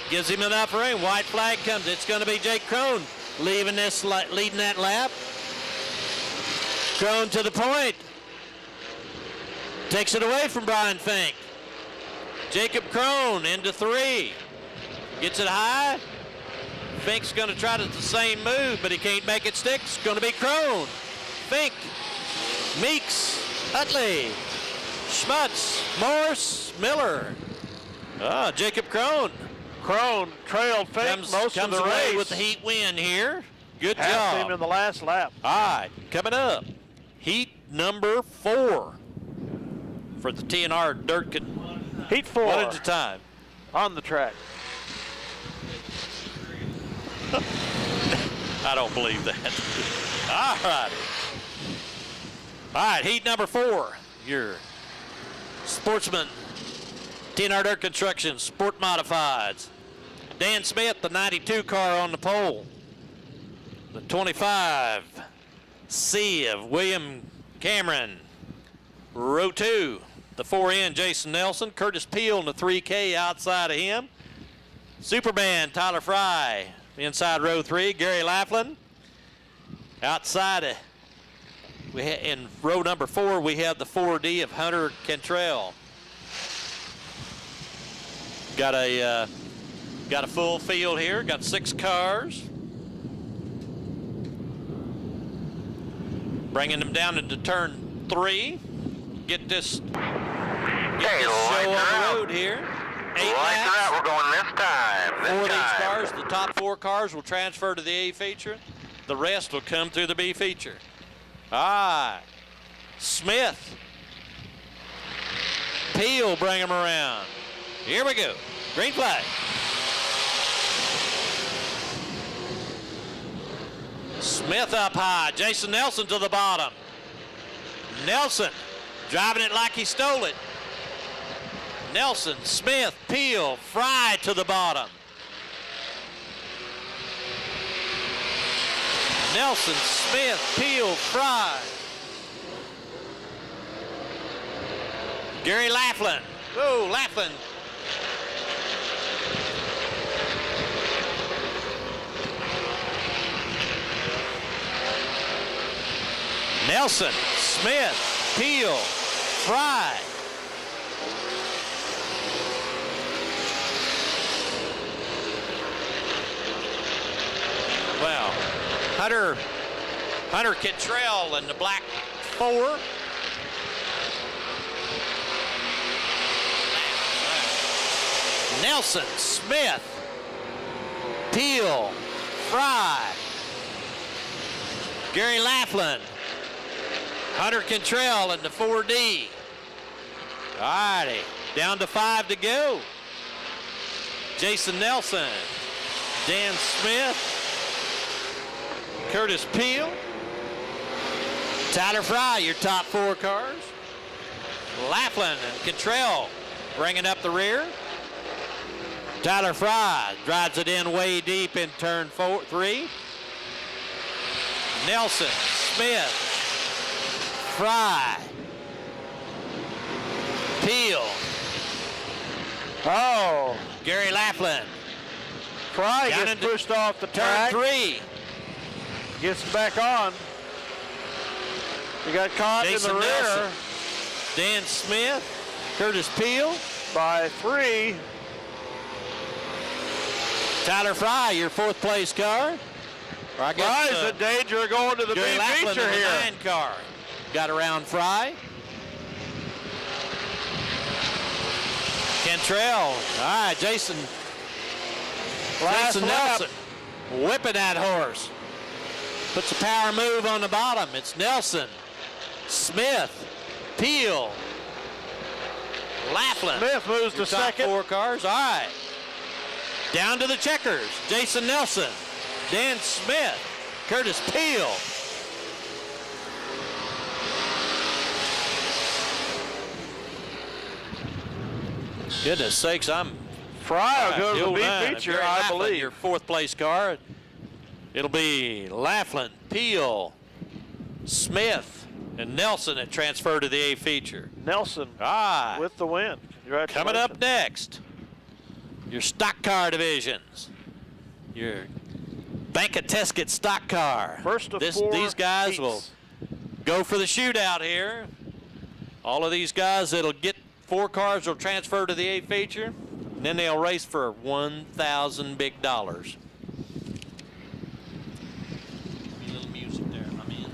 Gives him enough room. White flag comes. It's going to be Jake Crone leading that lap. Crone to the point. Takes it away from Brian Fink. Jacob Crone into 3. Gets it high. Fink's going to try the same move, but he can't make it stick. It's going to be Crone. Fink. Meeks. Utley. Schmutz. Morris. Miller. Jacob Crone. Crone trailed Fink most of the away race. with the heat win here. Good Passed him job. in the last lap. All right, coming up, heat number 4 for the TNR Dirt. Heat 4 One at a time. on the track. I don't believe that. All right. All right, heat number 4. Your Sportsman, TNR Dirt Construction, Sport Modifieds. Dan Smith, the 92 car on the pole. The 25 C of William Cameron. row 2. The 4N, Jason Nelson. Curtis Peel in the 3K outside of him. Superman, Tyler Fry, inside row 3. Gary Laughlin. Outside of, in row number 4, we have the 4D of Hunter Cantrell. Got a full field here. Got 6 cars. Bringing them down into turn 3. Get this show on the road here. 8 laps. We're going this time. For these cars, the top 4 cars will transfer to the A feature. The rest will come through the B feature. All right. Smith. Peel, bring him around. Here we go. Green flag. Smith up high. Jason Nelson to the bottom. Nelson driving it like he stole it. Nelson, Smith, Peel, Fry to the bottom. Nelson, Smith, Peel, Fry. Gary Laughlin. Whoa, Laughlin. Nelson, Smith, Peel, Fry. Well, Hunter Cantrell in the black 4. Nelson, Smith, Peel, Fry, Gary Laughlin, Hunter Cantrell in the 4D. All righty, down to 5 to go. Jason Nelson, Dan Smith, Curtis Peel, Tyler Fry, your top 4 cars. Laughlin and Cantrell bringing up the rear. Tyler Fry drives it in way deep in turn 3. Nelson, Smith, Fry, Peel. Oh, Gary Laughlin. Fry gets pushed off the track. Turn 3. Gets back on. He got caught Jason in the Nelson, rear. Dan Smith, Curtis Peel. By 3. Tyler Fry, your 4th place car. Or I guess, Fry's in danger of going to the Gary big Laughlin feature in the here. 9 car. Got around Fry. Cantrell. All right, Jason Last lap. Nelson whipping that horse. Puts a power move on the bottom. It's Nelson, Smith, Peel, Laughlin. Smith moves to Your top second. 4 cars. All right. Down to the checkers. Jason Nelson, Dan Smith, Curtis Peel. Goodness sakes, I'm Fry will go to the B Nine. feature, Gary I Laughlin, believe. your 4th place car. It'll be Laughlin, Peel, Smith, and Nelson that transfer to the A feature. Nelson with the win. Coming up next, your stock car divisions. Your Bank of Tesket stock car. First of 4 These guys heats. will go for the shootout here. All of these guys that'll get 4 cars will transfer to the A feature, and then they'll race for 1,000 big dollars. A little music there, my man.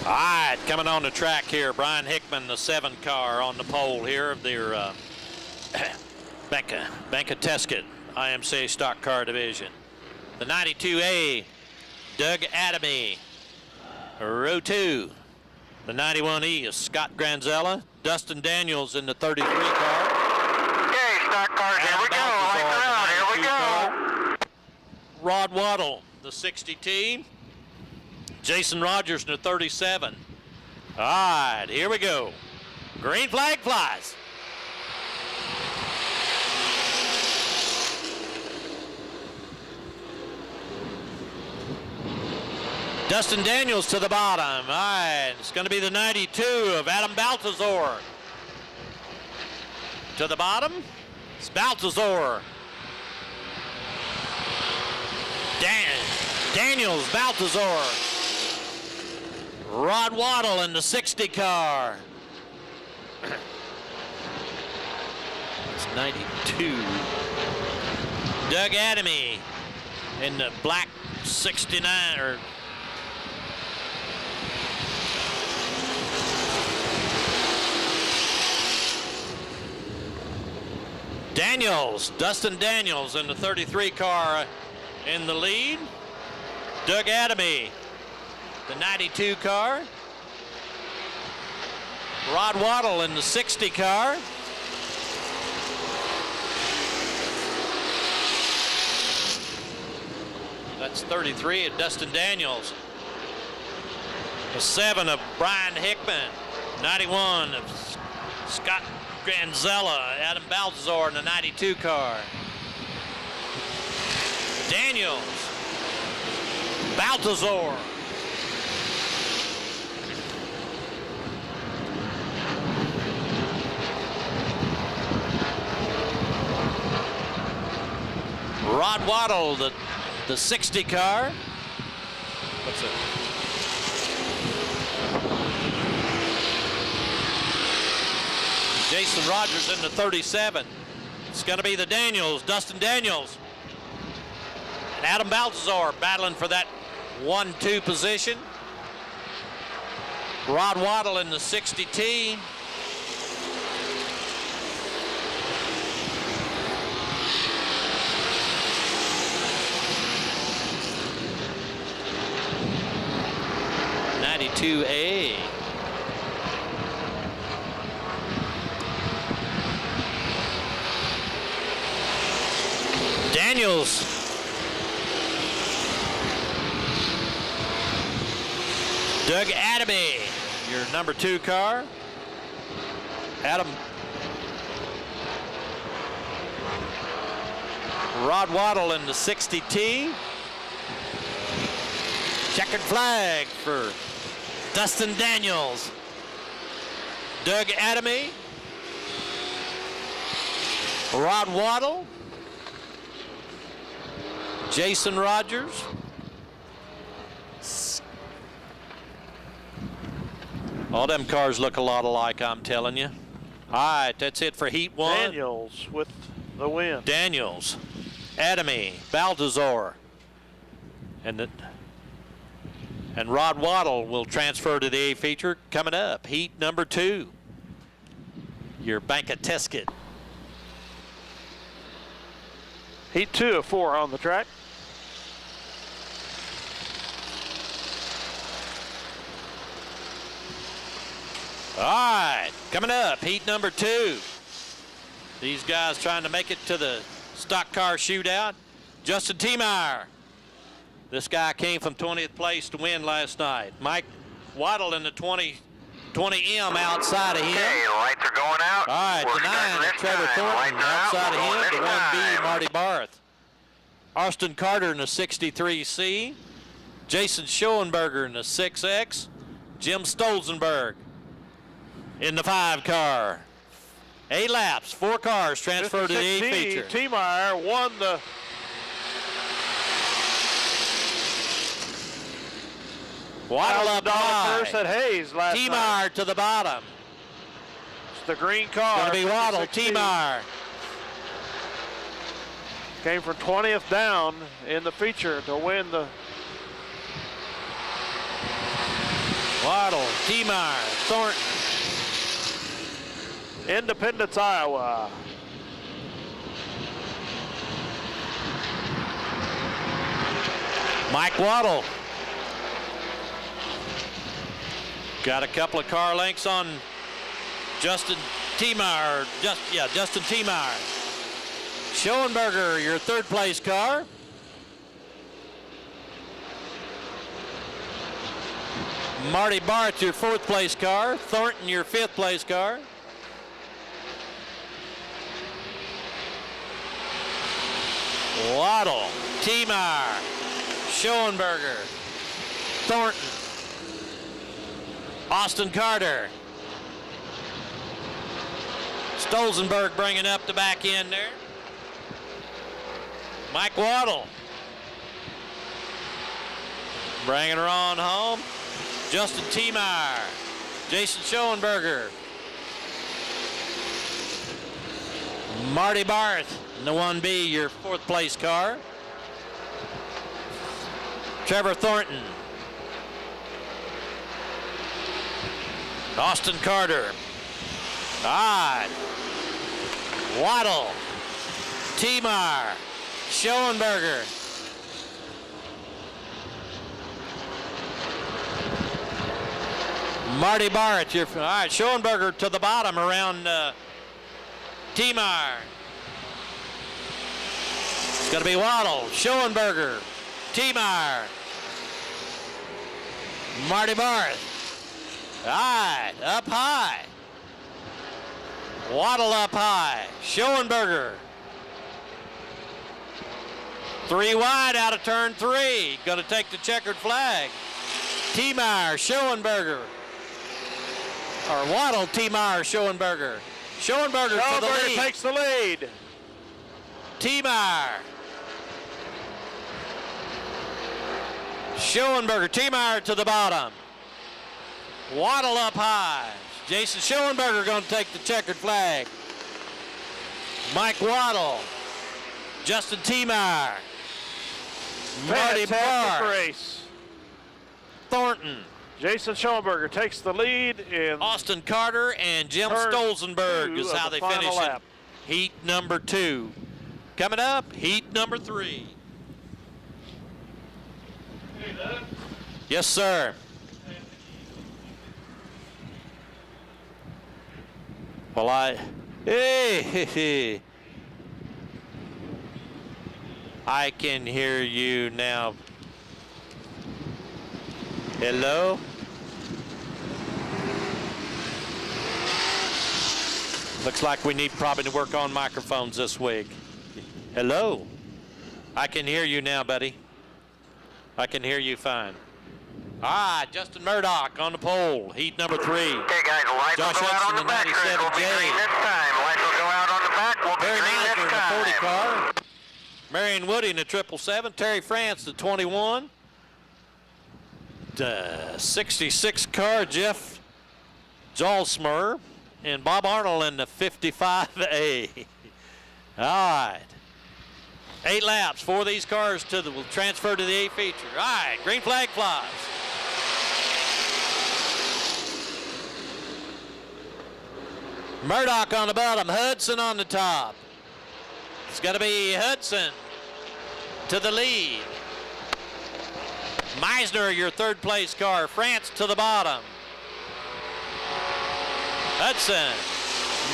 All right, coming on the track here, Brian Hickman, the 7 car on the pole here of their Bank of Tesket IMCA stock car division. The 92A, Doug Adamy, row 2. The 91E is Scott Granzella, Dustin Daniels in the 33 car. Okay, stock cars, here we go. Lights are out, here we go. Rod Waddle, the 60T. Jason Rogers in the 37. All right, here we go. Green flag flies. Dustin Daniels to the bottom. All right, it's going to be the 92 of Adam Baltazar. To the bottom, it's Baltazar. Daniels, Baltazar. Rod Waddle in the 60 car. It's 92. Doug Adamy in the black 69 or Daniels, Dustin Daniels in the 33 car in the lead. Doug Adamy, the 92 car. Rod Waddle in the 60 car. That's 33 of Dustin Daniels. The 7 of Brian Hickman. 91 of Scott Granzella. Adam Baltazar in the 92 car. Daniels. Baltazar. Rod Waddle, the 60 car. What's it? Jason Rogers in the 37. It's going to be the Daniels, Dustin Daniels. And Adam Baltazar battling for that 1-2 position. Rod Waddle in the 60T. A. Daniels. Doug Adamy, your number 2 car. Adam. Rod Waddle in the 60T. Checkered flag for Dustin Daniels. Doug Adamy. Rod Waddle. Jason Rogers. All them cars look a lot alike, I'm telling you. All right, that's it for Heat 1. Daniels with the win. Daniels, Adamy, Baltazar, and Rod Waddle will transfer to the A feature coming up. Heat number 2. Your Bank of Tesket. Heat 2 of 4 on the track. All right, coming up, heat number 2. These guys trying to make it to the stock car shootout. Justin Tiemeyer. This guy came from 20th place to win last night. Mike Waddle in the 20M outside of him. Okay, lights are going out. All right, the 9 of Trevor Thornton outside of him. The 1B, Marty Barth. Austin Carter in the 63C. Jason Schoenberger in the 6X. Jim Stolzenberg in the 5 car. 8 laps, 4 cars transferred to the A feature. Tiemeyer won the Waddle up high. purse at Hayes last night. Tiemeyer to the bottom. It's the green car. Going to be Waddle, 16. Tiemeyer. Came from 20th down in the feature to win the Waddle, Tiemeyer, Thornton. Independence, Iowa. Mike Waddle. Got a couple of car lengths on Justin Tiemeyer. Justin Tiemeyer. Schoenberger, your 3rd place car. Marty Barth, your 4th place car. Thornton, your 5th place car. Waddle, Tiemeyer, Schoenberger, Thornton. Austin Carter. Stolzenberg bringing up the back end there. Mike Waddle. Bringing her on home. Justin Tiemeyer. Jason Schoenberger. Marty Barth in the 1B, your 4th place car. Trevor Thornton. Austin Carter. All right. Waddle. Tiemeyer. Schoenberger. Marty Barrett. All right, Schoenberger to the bottom around Tiemeyer. It's going to be Waddle, Schoenberger, Tiemeyer, Marty Barth. All right, up high. Waddle up high. Schoenberger. 3 wide out of turn 3. Going to take the checkered flag. Tiemeyer, Schoenberger. Or Waddle, Tiemeyer, Schoenberger. Schoenberger for the lead. Takes the lead. Tiemeyer. Schoenberger, Tiemeyer to the bottom. Waddle up high. Jason Schoenberger going to take the checkered flag. Mike Waddle. Justin Tiemeyer. Marty Fantastic Barr. race. Thornton. Jason Schoenberger takes the lead in Austin Carter and Jim turn Stolzenberg 2 is of how the they final finish lap. it. Heat number 2. Coming up, heat number 3. Hey, Doug. Yes, sir. Well, hey, I can hear you now. Hello? Looks like we need probably to work on microphones this week. Hello? I can hear you now, buddy. I can hear you fine. All right, Justin Murdoch on the pole, heat number 3. Okay, guys, lights Josh will go out on Hudson, the the back. We'll be 97J. green this time. Lights will go out on the back. We'll be Barry green Meisner in this the 40 time. car. Marion Woody in the 777. Terry France, the 21. The 66 car, Jeff Jalsmer. And Bob Arnold in the 55A. All right. 8 laps for these cars will transfer to the A feature. All right, green flag flies. Murdoch on the bottom, Hudson on the top. It's got to be Hudson to the lead. Meisner, your 3rd place car. France to the bottom. Hudson,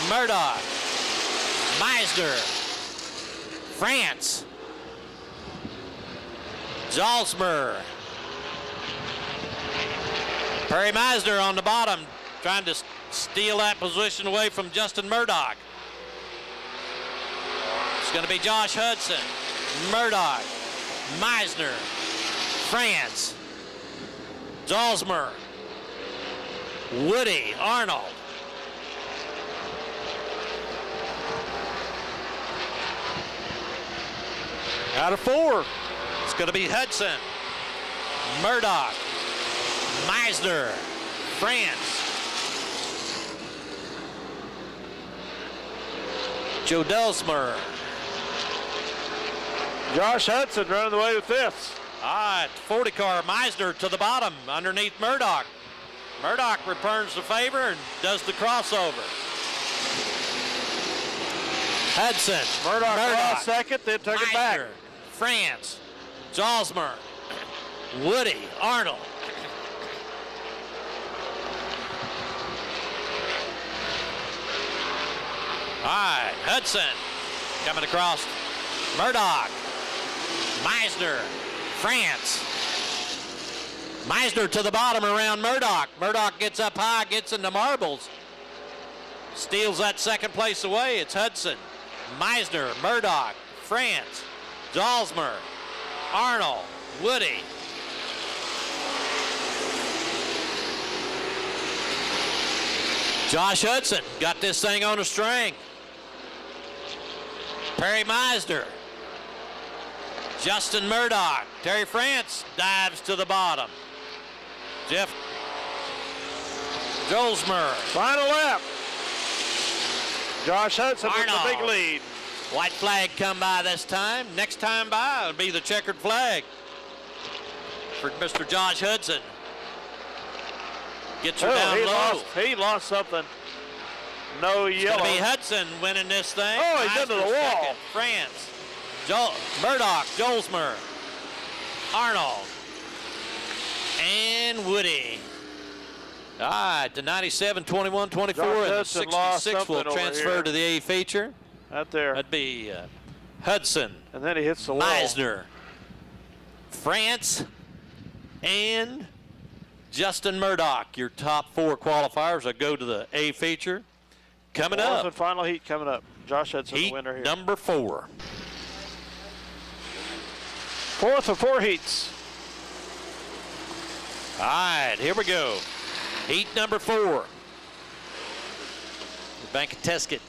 Murdoch, Meisner, France, Jalsmer. Perry Meisner on the bottom, trying to steal that position away from Justin Murdoch. It's going to be Josh Hudson, Murdoch, Meisner, France, Jalsmer, Woody, Arnold. out of 4. It's going to be Hudson, Murdoch, Meisner, France, Joe Delsmer. Josh Hudson running the way with this. All right, 40 car, Meisner to the bottom underneath Murdoch. Murdoch returns the favor and does the crossover. Hudson, Murdoch lost second, then took it back. Meisner, France, Jalsmer, Woody, Arnold. All right, Hudson coming across. Murdoch, Meisner, France. Meisner to the bottom around Murdoch. Murdoch gets up high, gets into marbles. Steals that 2nd place away. It's Hudson, Meisner, Murdoch, France, Jalsmer, Arnold, Woody. Josh Hudson got this thing on a string. Perry Meisner. Justin Murdoch. Terry France dives to the bottom. Jeff Jolsmer. Final lap. Josh Hudson with the big lead. White flag come by this time. Next time by, it'll be the checkered flag for Mr. Josh Hudson. Gets her down low. He lost something. No It's yellow. going to be Hudson winning this thing. Oh, he's into the wall. Second. France. Murdoch, Jolsmer, Arnold, and Woody. All right, the 97, 21, 24, Josh and the Hudson lost 66 will something over transfer here. to the A feature. Out there. That'd be Hudson, And then he hits the wall. Meisner, France, and Justin Murdoch. Your top 4 qualifiers that go to the A feature. Coming Fourth up, and final heat coming up. Josh Hudson, the heat winner here. number 4. Fourth of 4 heats. All right, here we go. Heat number 4. The Bank of Tesket.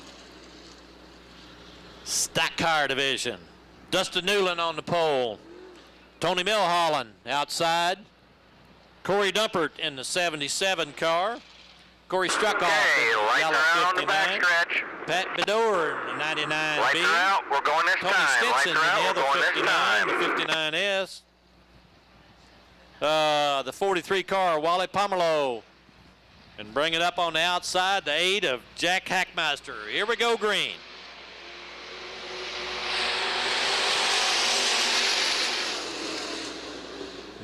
Stock car division. Dustin Newland on the pole. Tony Milholland outside. Corey Dumpert in the 77 car. Corey Struckoff Okay, in the lights yellow are out on the 59. backstretch. Pat Bedore in the 99B. Lights are out. We're going this Tony time. Lights Stinson in are the out. We're other going this 59, time. the 59S. The 43 car, Wally Pomelo. And bring it up on the outside, the 8 of Jack Hackmaster. Here we go, green.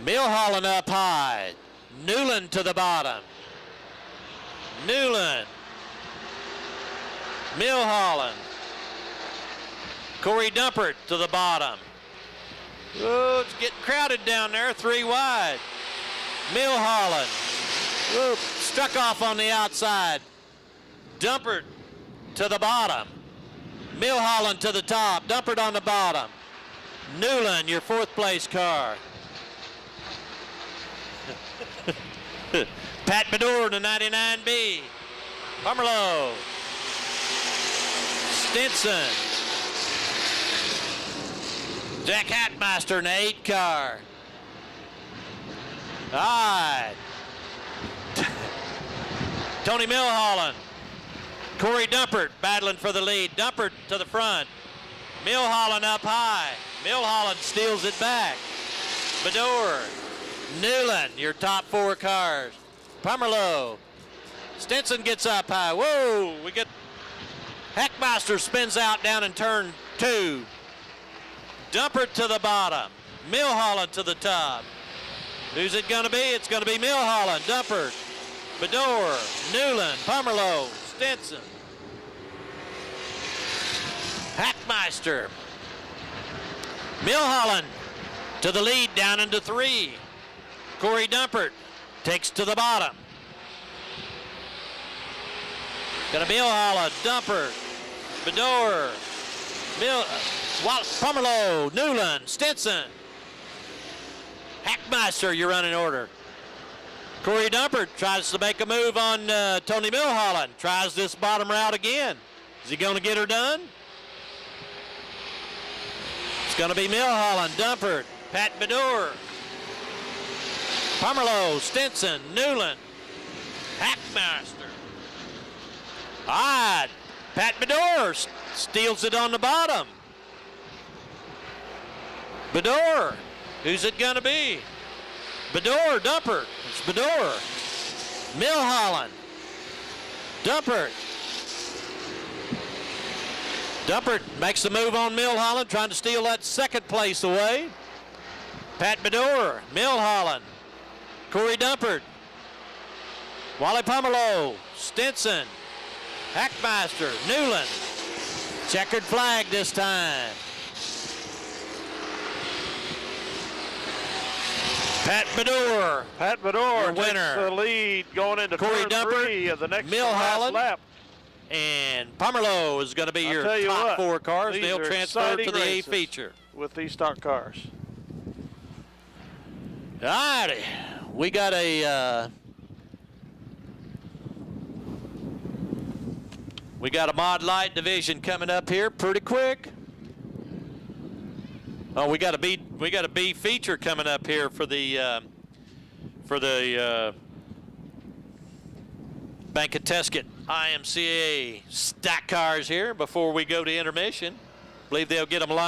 Milholland up high. Newland to the bottom. Newland. Milholland. Corey Dumpert to the bottom. Oh, it's getting crowded down there, 3 wide. Milholland. Whoop, struck off on the outside. Dumpert to the bottom. Milholland to the top. Dumpert on the bottom. Newland, your 4th place car. Pat Bedore, the 99B. Pomerleau. Stinson. Jack Hatmaster in the 8 car. All right. Tony Milholland. Corey Dumpert battling for the lead. Dumpert to the front. Milholland up high. Milholland steals it back. Bedore. Newland, your top 4 cars. Pomerleau. Stinson gets up high. Whoa, we get Hackmaster spins out down in turn 2. Dumpert to the bottom. Milholland to the top. Who's it going to be? It's going to be Milholland, Dumpert, Bedore, Newland, Pomerleau, Stinson. Hackmeister. Milholland to the lead down into 3. Corey Dumpert takes to the bottom. Gonna be Milholland, Dumpert, Bedore, Pomerleau, Newland, Stinson. Hackmeister, you're running order. Corey Dumpert tries to make a move on Tony Milholland. Tries this bottom route again. Is he going to get her done? It's going to be Milholland, Dumpert, Pat Bedore, Pomerleau, Stinson, Newland, Hackmaster. All right, Pat Bedore steals it on the bottom. Bedore, who's it going to be? Bedore, Dumpert. It's Bedore. Milholland. Dumpert. Dumpert makes the move on Milholland, trying to steal that 2nd place away. Pat Bedore, Milholland, Corey Dumpert, Wally Pomerleau, Stinson, Hackmaster, Newland. Checkered flag this time. Pat Bedore. Pat Bedore takes winner. the lead going into Corey turn Dumpert, 3 of the next Milholland, lap. And Pomerleau is going to be your tell you top what, 4 cars. these They'll are transfer exciting to the A races feature. with these stock cars. All righty. We got a We got a mod light division coming up here pretty quick. Oh, we got a B feature coming up here for the Bank of Tesket IMCA stack cars here before we go to intermission. Believe they'll get them lined